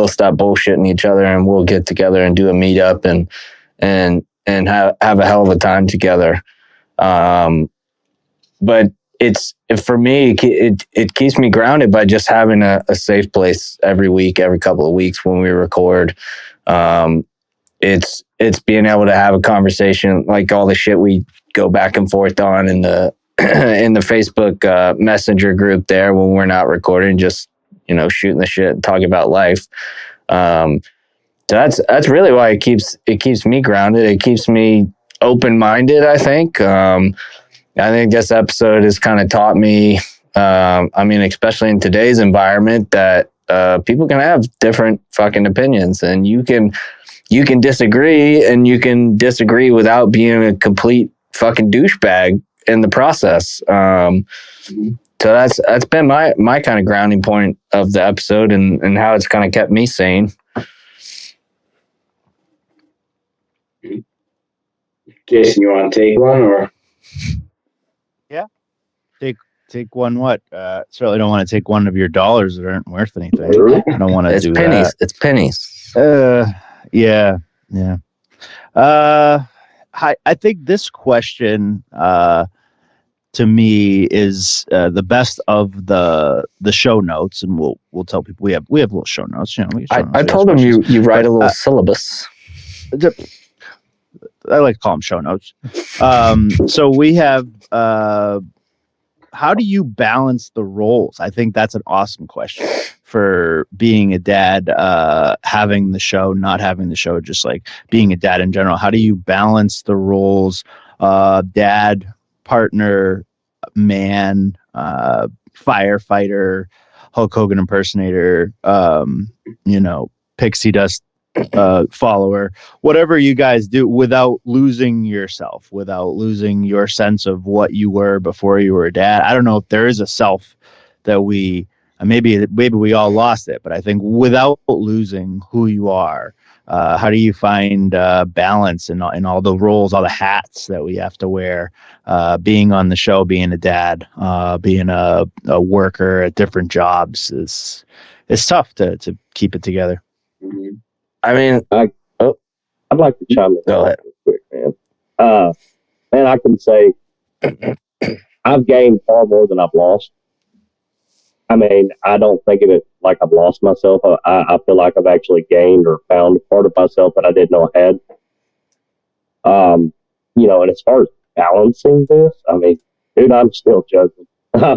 stop bullshitting each other, and we'll get together and do a meetup and have a hell of a time together. But for me, it keeps me grounded by just having a safe place every week, every couple of weeks when we record. It's being able to have a conversation, like all the shit we go back and forth on in the in the Facebook Messenger group there when we're not recording, just shooting the shit and talking about life. So that's really why it keeps me grounded. It keeps me open-minded, I think. I think this episode has kind of taught me, I mean, especially in today's environment, that people can have different fucking opinions, and you can disagree, and you can disagree without being a complete fucking douchebag in the process. So that's been my kind of grounding point of the episode, and how it's kind of kept me sane. Jason, you want to take one, or? Yeah, take one. What? Certainly don't want to take one of your dollars that aren't worth anything. I don't want to do pennies. that. It's pennies. Yeah. I think this question to me is the best of the show notes, and we'll tell people we have little show notes. I told them you write a little syllabus. I like to call them show notes. So we have, how do you balance the roles? I think that's an awesome question for being a dad, having the show, not having the show, just like being a dad in general. How do you balance the roles, dad, partner, man, firefighter, Hulk Hogan impersonator, pixie dust follower, whatever you guys do, without losing yourself, without losing your sense of what you were before you were a dad? I don't know if there is a self that maybe we all lost it, but I think without losing who you are, how do you find balance in all the roles, all the hats that we have to wear, being on the show, being a dad, being a worker at different jobs? It's tough to keep it together. I mean, I'd like to chime in Go ahead. real quick, man. Man, I can say I've gained far more than I've lost. I mean, I don't think of it like I've lost myself. I feel like I've actually gained or found a part of myself that I didn't know I had. And as far as balancing this, I mean, dude, I'm still juggling. I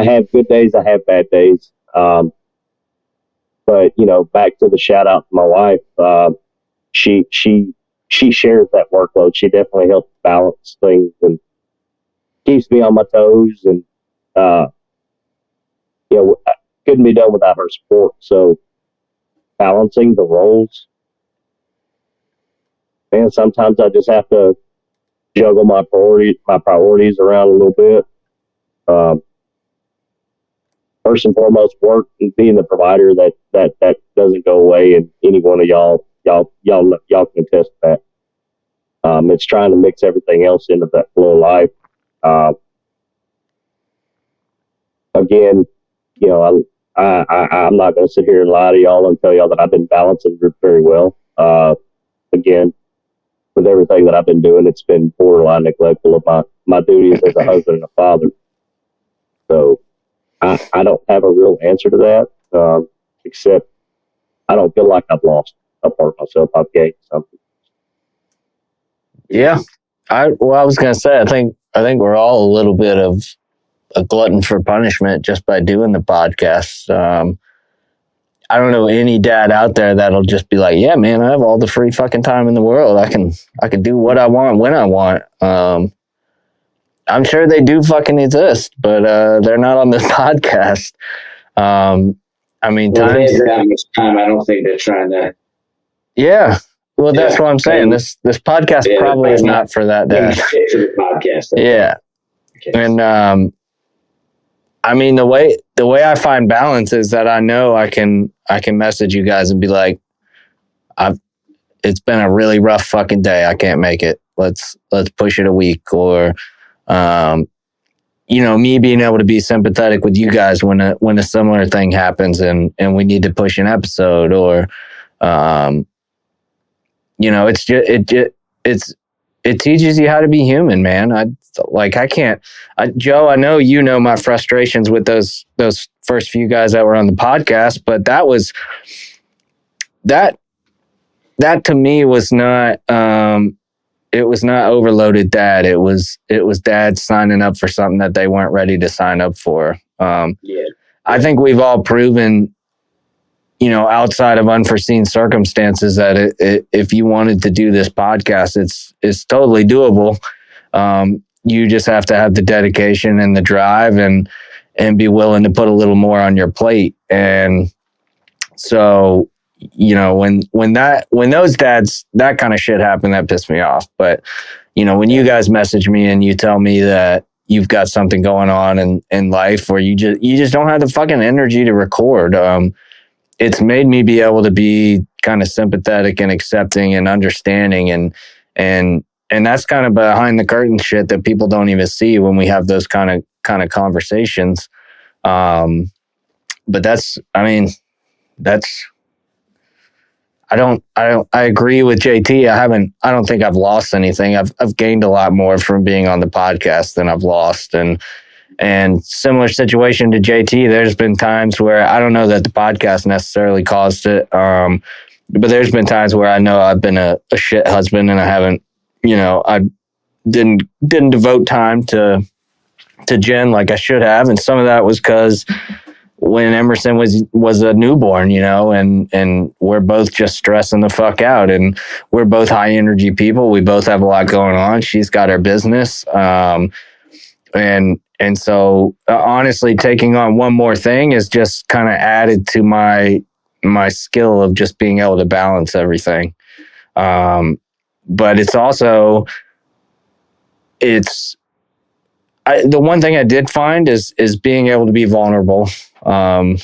have good days, I have bad days. But back to the shout out to my wife. She shares that workload. She definitely helps balance things and keeps me on my toes. And couldn't be done without her support. So balancing the roles, man, sometimes I just have to juggle my priorities around a little bit. First and foremost, work and being the provider that doesn't go away, and any one of y'all can attest to that. It's trying to mix everything else into that flow of life. Again, I'm not going to sit here and lie to y'all and tell y'all that I've been balancing very well. Again, with everything that I've been doing, it's been borderline neglectful of my duties as a husband and a father. So I don't have a real answer to that, except I don't feel like I've lost a part of myself. I've gained something. Yeah. I was going to say, I think we're all a little bit of a glutton for punishment just by doing the podcast. I don't know any dad out there that'll just be like, yeah, man, I have all the free fucking time in the world. I can do what I want when I want. I'm sure they do fucking exist, but they're not on this podcast. I mean, Well, they have that much time. I don't think they're trying to. Yeah. Well, that's what I'm saying. This podcast probably is not for that dad. For the podcast. Yeah. Okay. And I mean, the way I find balance is that I know I can message you guys and be like, it's been a really rough fucking day. I can't make it. Let's push it a week. Or me being able to be sympathetic with you guys when a similar thing happens and we need to push an episode, or it teaches you how to be human, man. Joe, I know my frustrations with those first few guys that were on the podcast, but that to me was not it was not overloaded dad. It was dad signing up for something that they weren't ready to sign up for. I think we've all proven, outside of unforeseen circumstances, that if you wanted to do this podcast, it's totally doable. You just have to have the dedication and the drive and be willing to put a little more on your plate. And so, when those dads, that kind of shit happened, that pissed me off. But, when you guys message me and you tell me that you've got something going on in life where you just don't have the fucking energy to record, it's made me be able to be kind of sympathetic and accepting and understanding. And that's kind of behind the curtain shit that people don't even see when we have those kind of conversations. But I agree with JT. I don't think I've lost anything. I've gained a lot more from being on the podcast than I've lost. And similar situation to JT, there's been times where I don't know that the podcast necessarily caused it. But there's been times where I know I've been a shit husband and I haven't, I didn't devote time to Jen like I should have. And some of that was because when Emerson was a newborn, and we're both just stressing the fuck out, and we're both high energy people. We both have a lot going on. She's got her business. And so honestly, taking on one more thing is just kind of added to my skill of just being able to balance everything. But it's also, the one thing I did find is being able to be vulnerable. I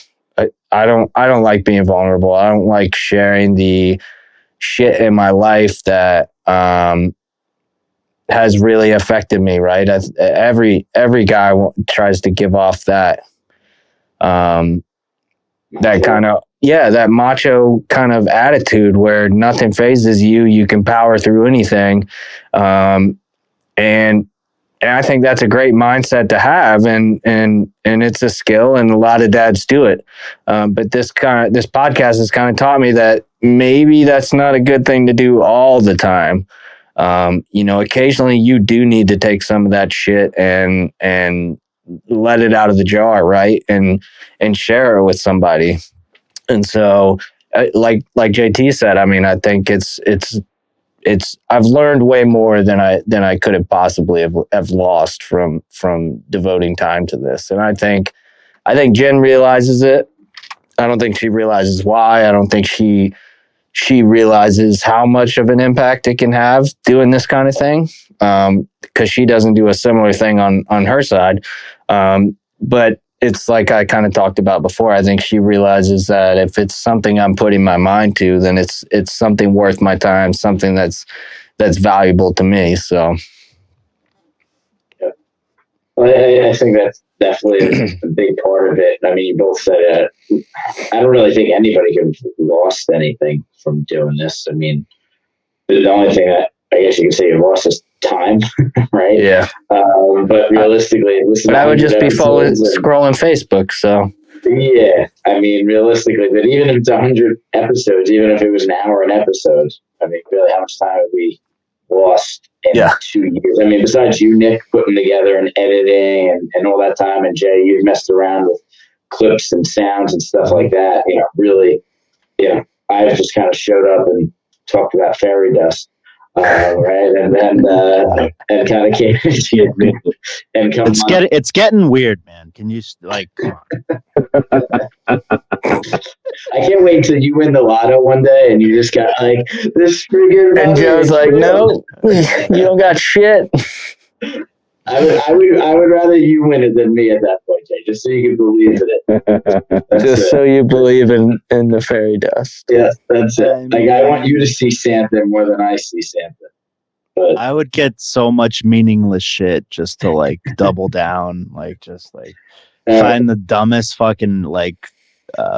don't like being vulnerable. I don't like sharing the shit in my life that has really affected me. Right, every guy tries to give off that that kind of that macho kind of attitude where nothing phases you. You can power through anything. And I think that's a great mindset to have, and it's a skill, and a lot of dads do it. But this podcast has kind of taught me that maybe that's not a good thing to do all the time. Occasionally you do need to take some of that shit and let it out of the jar, right? And share it with somebody. And so, like JT said, I mean, I think it's I've learned way more than I could have possibly have lost from devoting time to this. And I think Jen realizes it. I don't think she realizes why. I don't think she realizes how much of an impact it can have doing this kind of thing. Because she doesn't do a similar thing on her side. But it's like I kind of talked about before. I think she realizes that if it's something I'm putting my mind to, then it's something worth my time, something that's valuable to me. So, well, I think that's definitely a big part of it. I mean, you both said it. I don't really think anybody could have lost anything from doing this. I mean, the only thing that I guess you could say you lost is time, right? Yeah. But realistically, but I would just be scrolling Facebook. So yeah, I mean, realistically, but even if it's 100 episodes, even if it was an hour an episode, I mean, really, how much time have we lost in 2 years? I mean, besides you, Nick, putting together and editing and all that time, and Jay, you've messed around with clips and sounds and stuff like that. Really, I've just kind of showed up and talked about fairy dust. Right, and then and kind of came and come. It's getting weird, man. Can you come on? I can't wait till you win the lotto one day and you just got like this friggin'. And Joe's like, no, you don't got shit. I would rather you win it than me at that point, Jay, just so you can believe in it. Just so you believe in the fairy dust. Yeah, that's it. Like, I want you to see Santa more than I see Santa. But I would get so much meaningless shit just to double down, find the dumbest fucking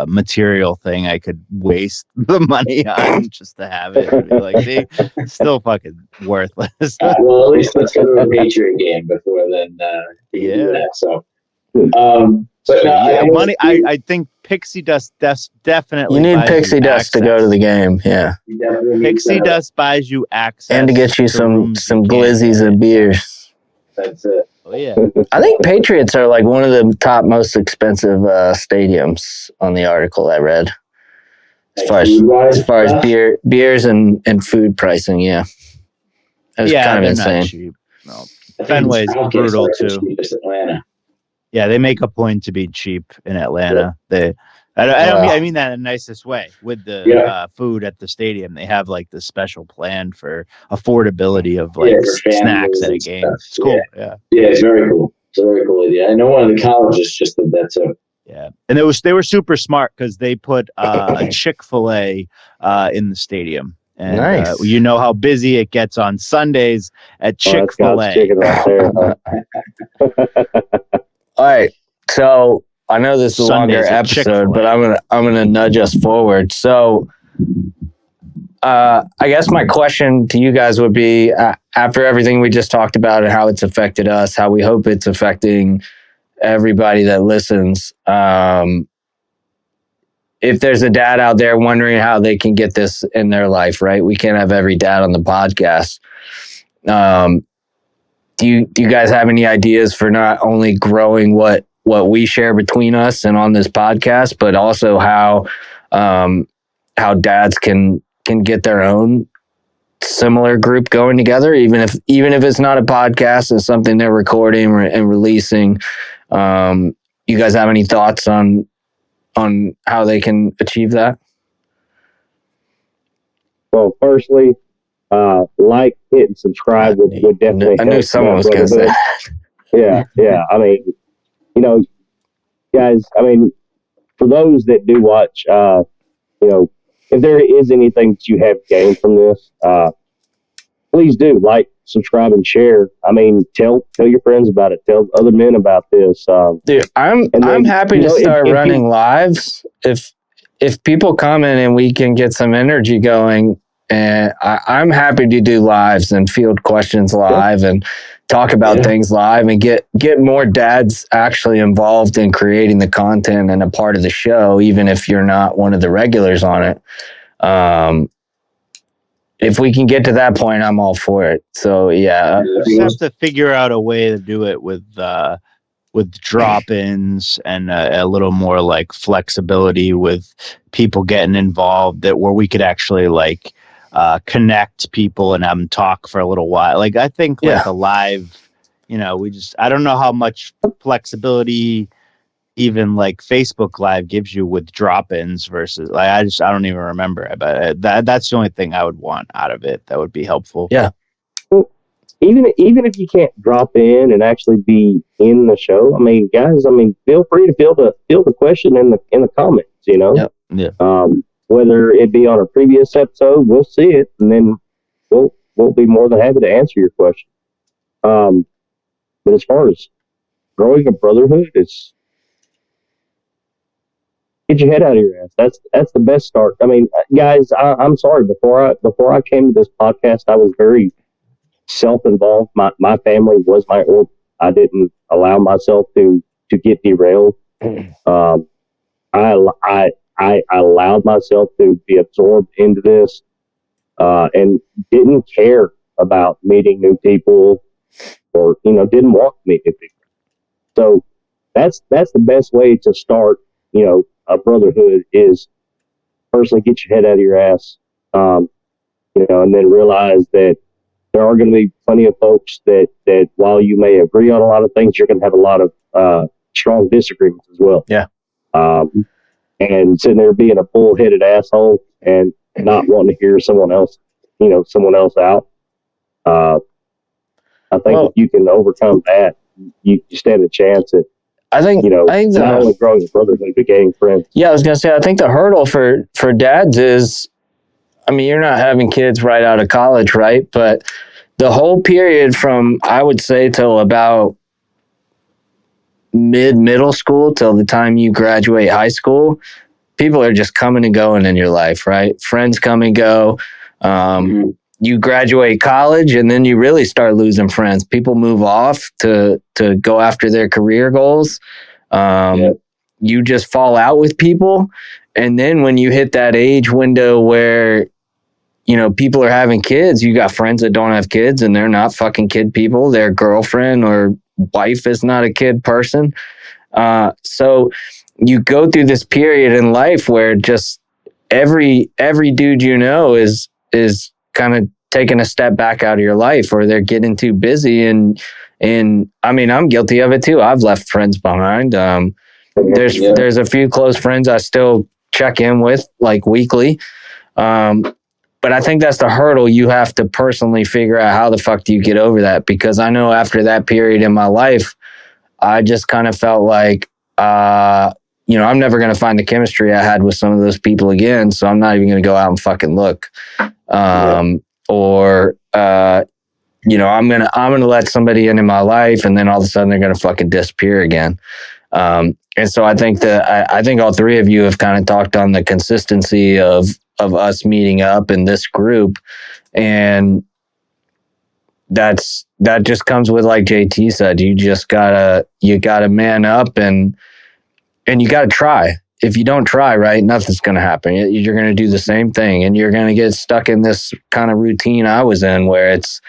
material thing I could waste the money on just to have it. And be like, see, still fucking worthless. Well, at least let's go to a Patriot game before then. Do that. So, but money. I think Pixie Dust definitely. You need Pixie Dust to go to the game. Yeah, Pixie Dust buys you access and to get you some glizzies and beers. That's it. Oh yeah. I think Patriots are one of the top most expensive stadiums on the article I read. As far as beers and food pricing, yeah. It was kind of insane. Not cheap. No. Fenway's brutal too. Atlanta. Yeah, they make a point to be cheap in Atlanta. Yeah. I mean that in the nicest way. With the food at the stadium, they have the special plan for affordability of snacks at a game. It's cool. Yeah, it's very cool. It's a very cool idea. I know one of the colleges just did that too. Yeah, and they were super smart because they put a Chick-fil-A in the stadium. And nice. You know how busy it gets on Sundays at Chick-fil-A. All right, so I know this is a longer episode, but I'm gonna nudge us forward. So, I guess my question to you guys would be, after everything we just talked about and how it's affected us, how we hope it's affecting everybody that listens. If there's a dad out there wondering how they can get this in their life, right? We can't have every dad on the podcast. Do you guys have any ideas for not only growing what we share between us and on this podcast, but also how dads can get their own similar group going together, even if it's not a podcast, it's something they're recording and releasing. You guys have any thoughts on how they can achieve that? Well, firstly, like, hit, and subscribe would definitely. I knew someone was going to say that. Yeah. I mean, guys. I mean, for those that do watch, if there is anything that you have gained from this, please do like, subscribe, and share. I mean, tell your friends about it. Tell other men about this. Dude, I'm happy to start running lives. if people come in and we can get some energy going, and I'm happy to do lives and field questions live and talk about things live and get more dads actually involved in creating the content and a part of the show, even if you're not one of the regulars on it. If we can get to that point, I'm all for it. So yeah, just have to figure out a way to do it with drop-ins and a little more like flexibility with people getting involved, that where we could actually like connect people and have them talk for a little while. Like I think like a live, I don't know how much flexibility even like Facebook Live gives you with drop-ins versus like I don't even remember it, but that's the only thing I would want out of it that would be helpful. Yeah. Well, even if you can't drop in and actually be in the show, I mean, guys, feel free to field the question in the comments. Yep. Yeah. Whether it be on a previous episode, we'll see it, and then we'll be more than happy to answer your question. But as far as growing a brotherhood, it's get your head out of your ass. That's the best start. I mean, guys, I'm sorry. Before I came to this podcast, I was very self-involved. My family was my org. I didn't allow myself to get derailed. I allowed myself to be absorbed into this, and didn't care about meeting new people, or didn't want to meet new people. So that's the best way to start. A brotherhood is personally get your head out of your ass, and then realize that there are going to be plenty of folks that while you may agree on a lot of things, you're going to have a lot of strong disagreements as well. Yeah. And sitting there being a bullheaded asshole and not wanting to hear someone else out. I think if you can overcome that, you stand a chance at, I think not only growing a brotherhood, but gaining friends. Yeah, I was going to say, I think the hurdle for dads is, I mean, you're not having kids right out of college, right? But the whole period from, I would say, till about middle school till the time you graduate high school, people are just coming and going in your life, right? Friends come and go. You graduate college and then you really start losing friends. People move off to go after their career goals. You just fall out with people. And then when you hit that age window where, people are having kids, you got friends that don't have kids and they're not fucking kid people. Their girlfriend or wife is not a kid person. So you go through this period in life where just every dude is kind of taking a step back out of your life, or they're getting too busy. And I mean, I'm guilty of it too. I've left friends behind. There's a few close friends I still check in with like weekly. But I think that's the hurdle. You have to personally figure out how the fuck do you get over that? Because I know after that period in my life, I just kind of felt like, I'm never going to find the chemistry I had with some of those people again. So I'm not even going to go out and fucking look. Or I'm going to let somebody into my life and then all of a sudden they're going to fucking disappear again. And so I think I think all three of you have kind of talked on the consistency of us meeting up in this group. And that just comes with, like JT said, you gotta man up and you gotta try. If you don't try, right, nothing's going to happen. You're going to do the same thing and you're going to get stuck in this kind of routine I was in where it's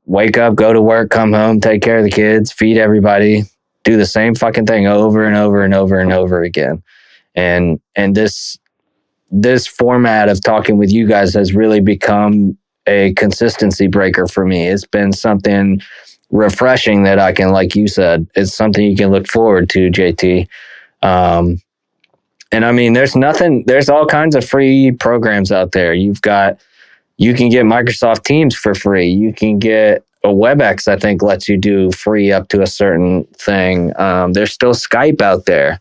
wake up, go to work, come home, take care of the kids, feed everybody, do the same fucking thing over and over and over and over again. And this format of talking with you guys has really become a consistency breaker for me. It's been something refreshing that I can, like you said, it's something you can look forward to, JT. And I mean, there's all kinds of free programs out there. You can get Microsoft Teams for free. You can get a WebEx, I think, lets you do free up to a certain thing. There's still Skype out there.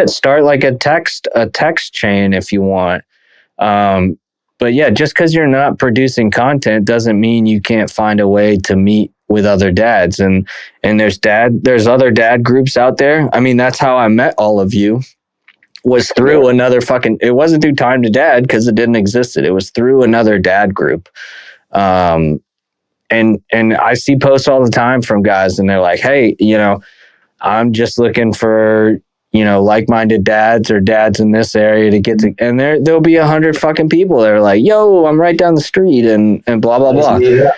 Start like a text chain if you want. But yeah, just because you're not producing content doesn't mean you can't find a way to meet with other dads. And there's other dad groups out there. I mean, that's how I met all of you. was through another it wasn't through Time to Dad because it didn't exist. It was through another dad group. And I see posts all the time from guys and they're like, hey, I'm just looking for, like-minded dads or dads in this area to get to, and there'll be 100 fucking people that are like, yo, I'm right down the street and blah, blah, blah. Yeah.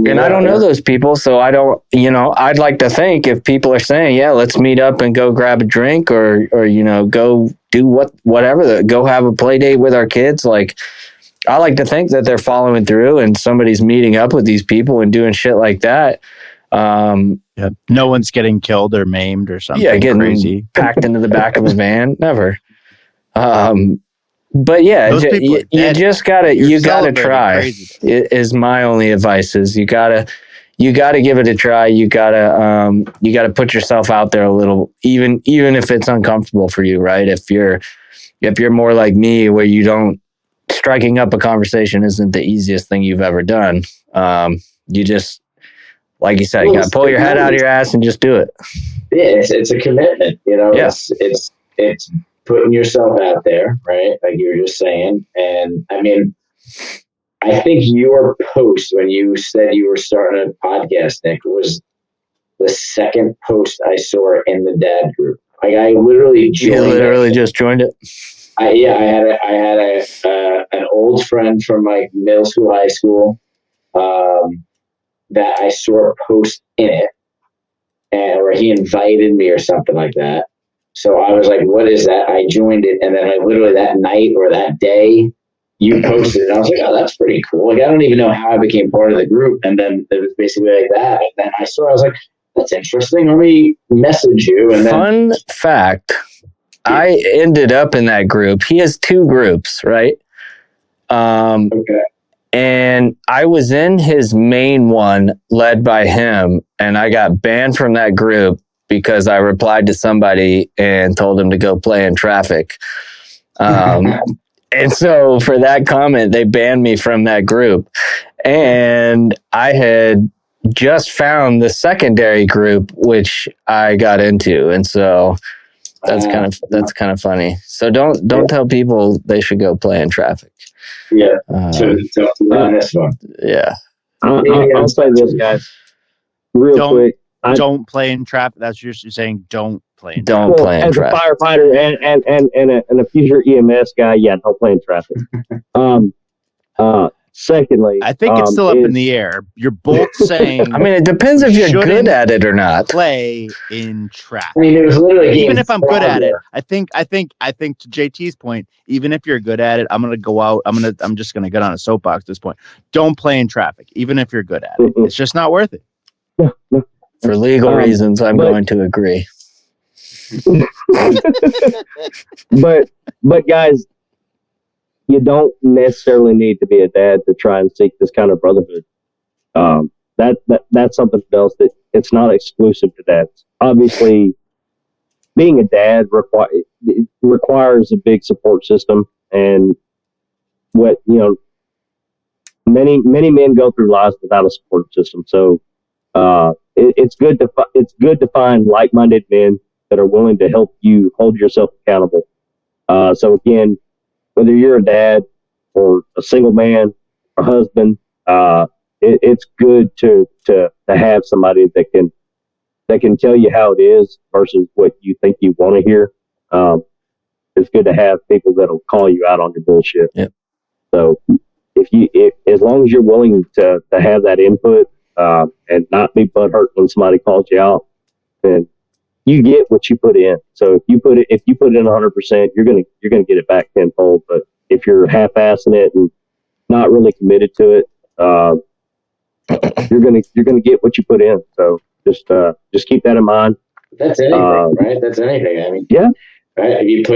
And I don't know those people. So I don't, I'd like to think if people are saying, yeah, let's meet up and go grab a drink or go do whatever, go have a play date with our kids. Like, I like to think that they're following through and somebody's meeting up with these people and doing shit like that. Yeah. No one's getting killed or maimed or something. Yeah, getting crazy. packed into the back of a van. Never. But yeah, Those people are you dead. just gotta Celebrating try. crazy. Is my only advice. Is you gotta give it a try. You gotta put yourself out there a little, even if it's uncomfortable for you, right? If you're more like me, where you don't, striking up a conversation isn't the easiest thing you've ever done. You just, like you said, you gotta pull your head out of your ass and just do it. Yeah, it's a commitment. Yeah. It's putting yourself out there, right? Like you were just saying. And I mean, I think your post when you said you were starting a podcast, Nick, was the second post I saw in the dad group. Like I literally joined. You literally just joined it. I had an old friend from like middle school, high school, that I saw a post in it, and or he invited me or something like that. So I was like, "What is that?" I joined it, and then I literally that night or that day, you posted it. And I was like, "Oh, that's pretty cool." Like I don't even know how I became part of the group, and then it was basically like that. And then I was like, "That's interesting. Let me message you." And then, fun fact. I ended up in that group. He has two groups, right? okay. And I was in his main one led by him, and I got banned from that group because I replied to somebody and told him to go play in traffic. And so for that comment, they banned me from that group. And I had just found the secondary group, which I got into. And so that's kind of funny. So don't tell people they should go play in traffic. Yeah. So on this one. Yeah. I'll say this, guys, real quick. Don't play in traffic. That's you're saying. Don't play in Don't traffic. play in as traffic. a firefighter and a future EMS guy, yeah, don't play in traffic. Secondly, I think it's still up in the air. You're both saying. I mean, it depends if you're Shouldn't good at it or not. play in traffic. I mean, it was literally Even if I'm good at it, I think to JT's point, even if you're good at it, I'm gonna go out. I'm just gonna get on a soapbox at this point. Don't play in traffic, even if you're good at it. It's just not worth it. For legal reasons, I'm going to agree. but guys, you don't necessarily need to be a dad to try and seek this kind of brotherhood. That's something else that it's not exclusive to dads. Obviously, being a dad requires a big support system, and many men go through lives without a support system. So it's good to find like-minded men that are willing to help you hold yourself accountable. So again, whether you're a dad or a single man or husband, it's good to have somebody that can tell you how it is versus what you think you want to hear. It's good to have people that'll call you out on your bullshit. Yep. So as long as you're willing to have that input and not be butthurt when somebody calls you out, then you get what you put in. So if you put in 100%, you're gonna get it back tenfold. But if you're half-assing it and not really committed to it, you're gonna get what you put in. So just keep that in mind. That's anything, right? That's anything. I mean, Yeah. Right. If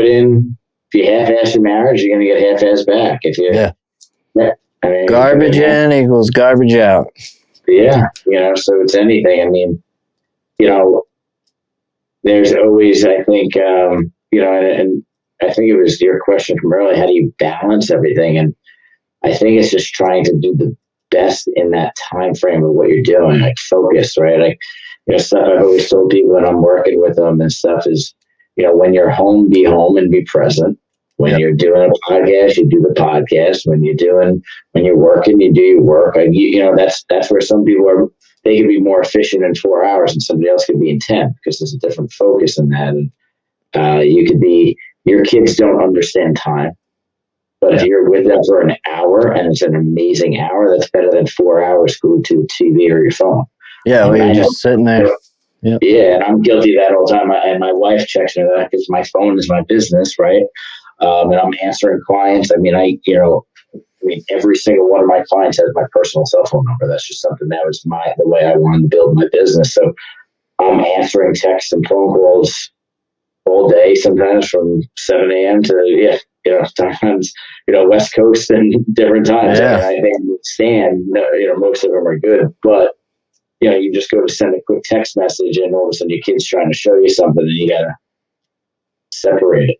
you half-ass your marriage, you're gonna get half-ass back. If you, Yeah. I mean, Garbage in equals garbage out. Yeah, so it's anything. I mean, there's always, I think, and I think it was your question from earlier, how do you balance everything? And I think it's just trying to do the best in that time frame of what you're doing, like focus, right? Like, stuff I've always told people when I'm working with them and stuff is, when you're home, be home and be present. When you're doing a podcast, you do the podcast. When you're working, you do your work. Like, that's where some people they can be more efficient in 4 hours and somebody else can be in 10 because there's a different focus in that. And your kids don't understand time, but if you're with them for an hour and it's an amazing hour, that's better than 4 hours glued to the TV or your phone. Yeah, where you're just sitting there. Yep. Yeah, and I'm guilty of that all the time. And my wife checks me that because my phone is my business, right? And I'm answering clients. I mean, every single one of my clients has my personal cell phone number. That's just something that was the way I wanted to build my business. So I'm answering texts and phone calls all day, sometimes from 7 a.m. to, sometimes, West Coast and different times. Yeah. And I understand, most of them are good, but, you just go to send a quick text message and all of a sudden your kid's trying to show you something and you got to separate it.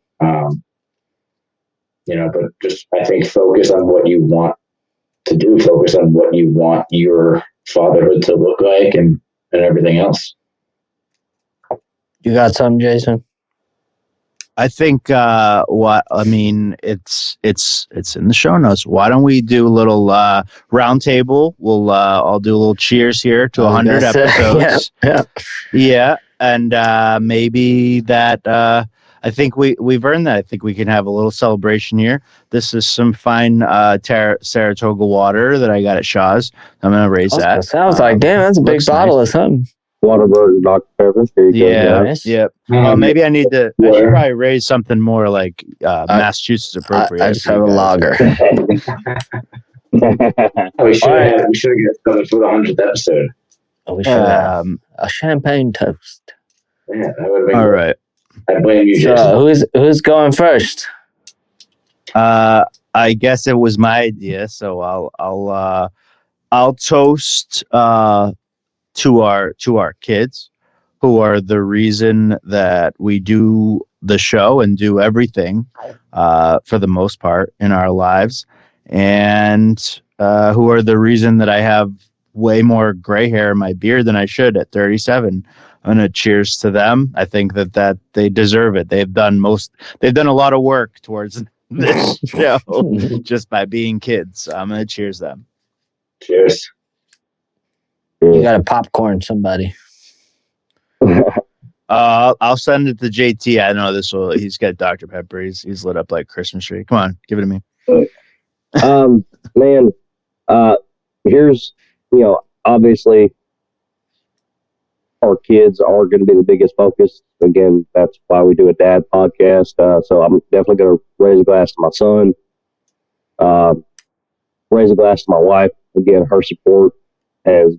But just, I think, focus on what you want to do, focus on what you want your fatherhood to look like and everything else. You got something, Jason? I think it's in the show notes. Why don't we do a little round table? We'll I'll do a little cheers here to 100 episodes. Yeah, and maybe that. I think we've earned that. I think we can have a little celebration here. This is some fine Saratoga water that I got at Shaw's. I'm gonna raise that. Sounds like, damn, that's a big bottle of something. Whataburger, Dr. Pepper. There you go, guys. Yep. Maybe I should probably raise something more like Massachusetts appropriate. I just have a lager. We should have got something for the 100th episode. Oh, we should have a champagne toast. Yeah, that would have been all good. right. I blame you, Jason. So who's going first? I guess it was my idea, so I'll toast to our kids, who are the reason that we do the show and do everything for the most part in our lives, and who are the reason that I have way more gray hair in my beard than I should at 37. I'm gonna cheers to them. I think that they deserve it. They've done a lot of work towards this show just by being kids. So I'm gonna cheers them. Cheers. You got to popcorn somebody. I'll send it to JT. I know he's got Dr. Pepper. He's lit up like Christmas tree. Come on, give it to me. Man, here's, obviously our kids are going to be the biggest focus. Again, that's why we do a dad podcast. So I'm definitely going to raise a glass to my son, raise a glass to my wife. Again, her support has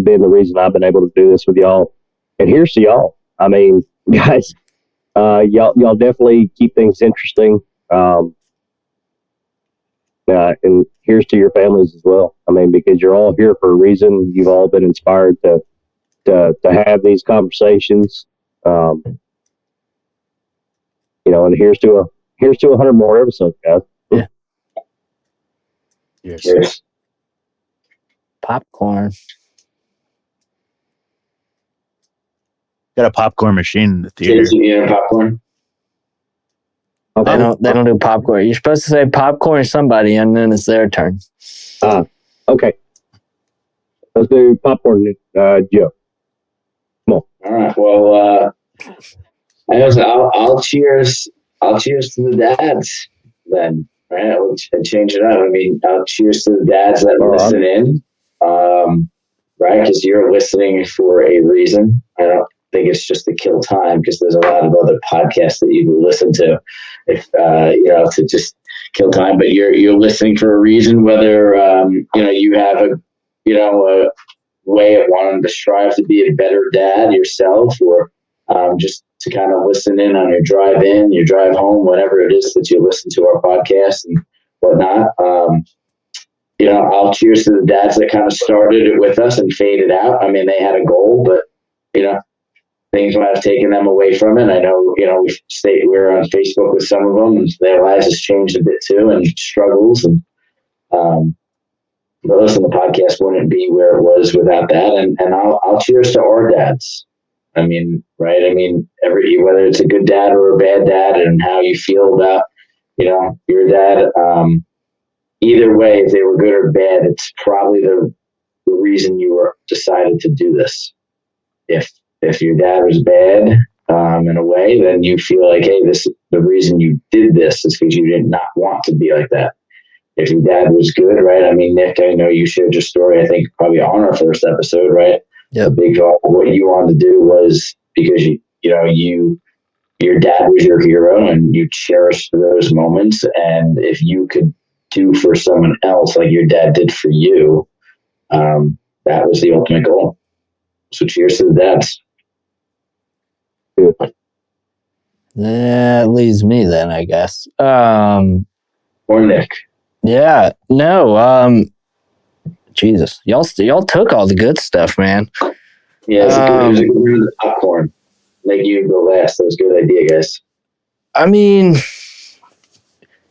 been the reason I've been able to do this with y'all. And here's to y'all. I mean, guys, y'all definitely keep things interesting. And here's to your families as well. I mean, because you're all here for a reason. You've all been inspired to have these conversations. And here's to 100 more episodes, guys. Yeah. Cheers. Popcorn. Got a popcorn machine in the theater. Jason, you have popcorn? They don't do popcorn. You're supposed to say popcorn to somebody, and then it's their turn. Okay. Let's do popcorn, Joe. All right. Well, I'll cheers. I'll cheers to the dads then. Right? I'll change it up. I mean, I'll cheers to the dads that listen in. Right? Because you're listening for a reason. I don't think it's just to kill time, because there's a lot of other podcasts that you can listen to, if to just kill time. But you're listening for a reason. Whether you have a way of wanting to strive to be a better dad yourself, or just to kind of listen in on your drive in, your drive home, whatever it is that you listen to our podcast and whatnot. I'll cheers to the dads that kind of started it with us and faded out. I mean, they had a goal, but things might have taken them away from it. I know, we're on Facebook with some of them, and their lives has changed a bit too, and struggles. And but listen, the podcast wouldn't be where it was without that. And I'll cheers to our dads. I mean, right? I mean, whether it's a good dad or a bad dad, and how you feel about, your dad. Either way, if they were good or bad, it's probably the reason you were decided to do this. If your dad was bad, in a way, then you feel like, hey, the reason you did this is because you did not want to be like that. If your dad was good, right? I mean, Nick, I know you shared your story, I think probably on our first episode, right? Yep. A big part of what you wanted to do was because your dad was your hero and you cherished those moments. And if you could do for someone else like your dad did for you, that was the ultimate goal. So cheers to the dads. That leaves me then, I guess. Or Nick. Yeah, no, Jesus, y'all took all the good stuff, man. Yeah, it was a good round of popcorn. Make you go last. That was a good idea, guys. I mean,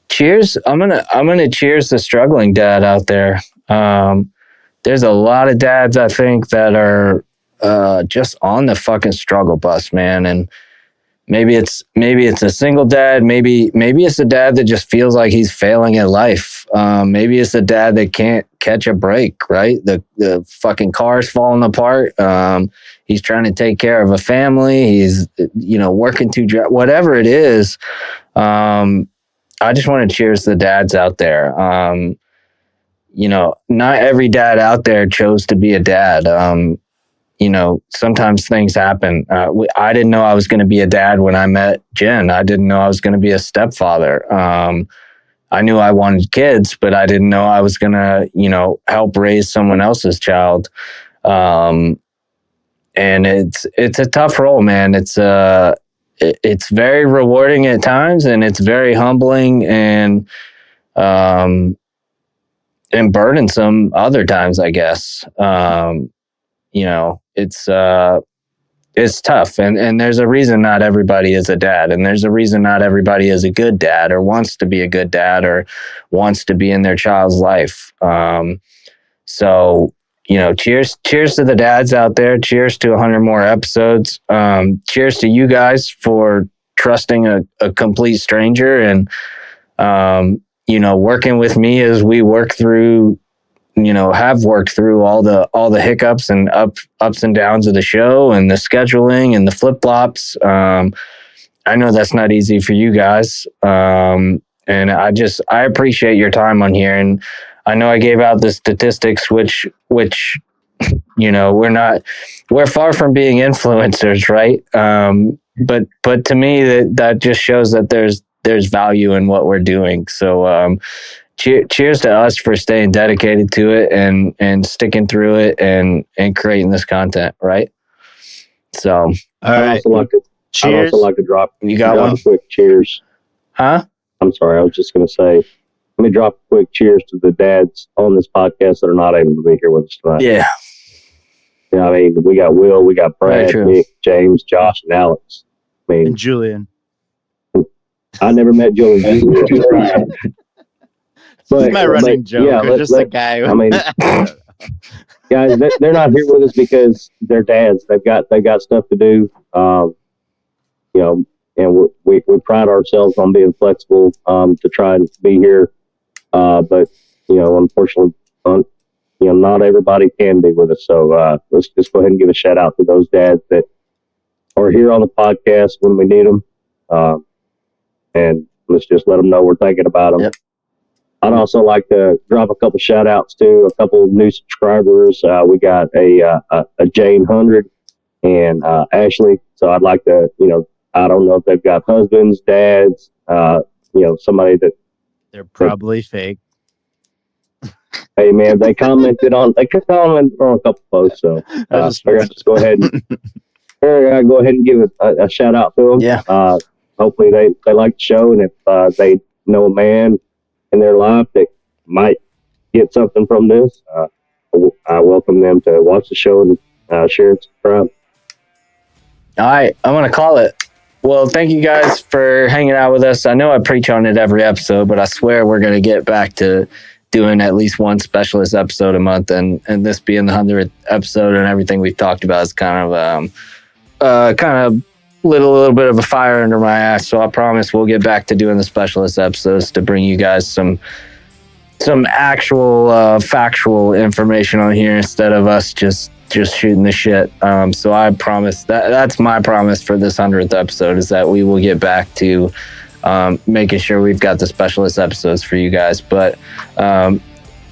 cheers. I'm gonna cheers the struggling dad out there. There's a lot of dads, I think, that are just on the fucking struggle bus, man. And maybe it's a single dad. Maybe it's a dad that just feels like he's failing at life. Maybe it's a dad that can't catch a break. Right, the fucking car's falling apart. He's trying to take care of a family. He's working two jobs. Whatever it is, I just want to cheers the dads out there. Not every dad out there chose to be a dad. Sometimes things happen. I didn't know I was going to be a dad when I met Jen. I didn't know I was going to be a stepfather. I knew I wanted kids, but I didn't know I was going to, help raise someone else's child. And it's a tough role, man. It's very rewarding at times, and it's very humbling and burdensome other times, I guess. It's tough, and there's a reason not everybody is a dad, and there's a reason not everybody is a good dad or wants to be a good dad or wants to be in their child's life. So cheers to the dads out there. Cheers to 100 more episodes. Cheers to you guys for trusting a complete stranger and working with me as we work through, have worked through all the hiccups and ups and downs of the show and the scheduling and the flip flops. I know that's not easy for you guys. And I appreciate your time on here. And I know I gave out the statistics, which, we're far from being influencers, right? But to me that just shows that there's value in what we're doing. So, cheers to us for staying dedicated to it and sticking through it and creating this content, right? So, All right. I'd also like to drop. You got one? Quick cheers. Huh? I'm sorry. I was just going to say, let me drop a quick cheers to the dads on this podcast that are not able to be here with us tonight. Yeah. I mean, we got Will, we got Brad, Nick, James, Josh, and Alex. I mean, And Julian. I never met Julian. This is my running joke. Yeah, just a guy. I mean, guys, they're not here with us because they're dads. They got stuff to do. And we pride ourselves on being flexible to try and be here. But unfortunately, not everybody can be with us. So let's just go ahead and give a shout out to those dads that are here on the podcast when we need them. And let's just let them know we're thinking about them. Yep. I'd also like to drop a couple shout outs to a couple of new subscribers. We got a Jane 100 and Ashley. So I'd like to, I don't know if they've got husbands, dads, somebody that They're probably fake. Hey man, they commented on a couple posts. So I figured just go ahead and give a shout out to them. Yeah. Hopefully they like the show, and if they know a man in their life that might get something from this, I welcome them to watch the show and share and subscribe. All right, I'm going to call it. Well, thank you guys for hanging out with us. I know I preach on it every episode, but I swear we're going to get back to doing at least one specialist episode a month, and this being the 100th episode and everything we've talked about is kind of kind of lit a little bit of a fire under my ass. So I promise we'll get back to doing the specialist episodes to bring you guys some actual factual information on here instead of us just shooting the shit. So I promise that's my promise for this 100th episode is that we will get back to making sure we've got the specialist episodes for you guys. But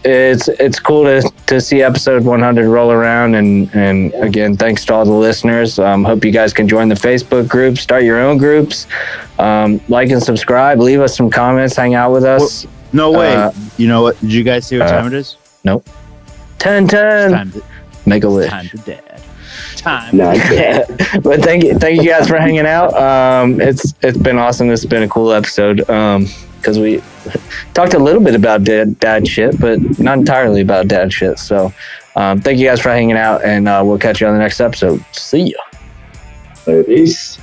it's cool to see episode 100 roll around, and again, thanks to all the listeners. Hope you guys can join the Facebook group, start your own groups, like and subscribe, leave us some comments, hang out with us. No way. You know what? Did you guys see what time it is? Nope. 10. It's time to, Make a wish. time to dad. Time. Nice. But thank you guys for hanging out. It's been awesome. This has been a cool episode because we talked a little bit about dad shit, but not entirely about dad shit. So thank you guys for hanging out, and we'll catch you on the next episode. See ya. Peace.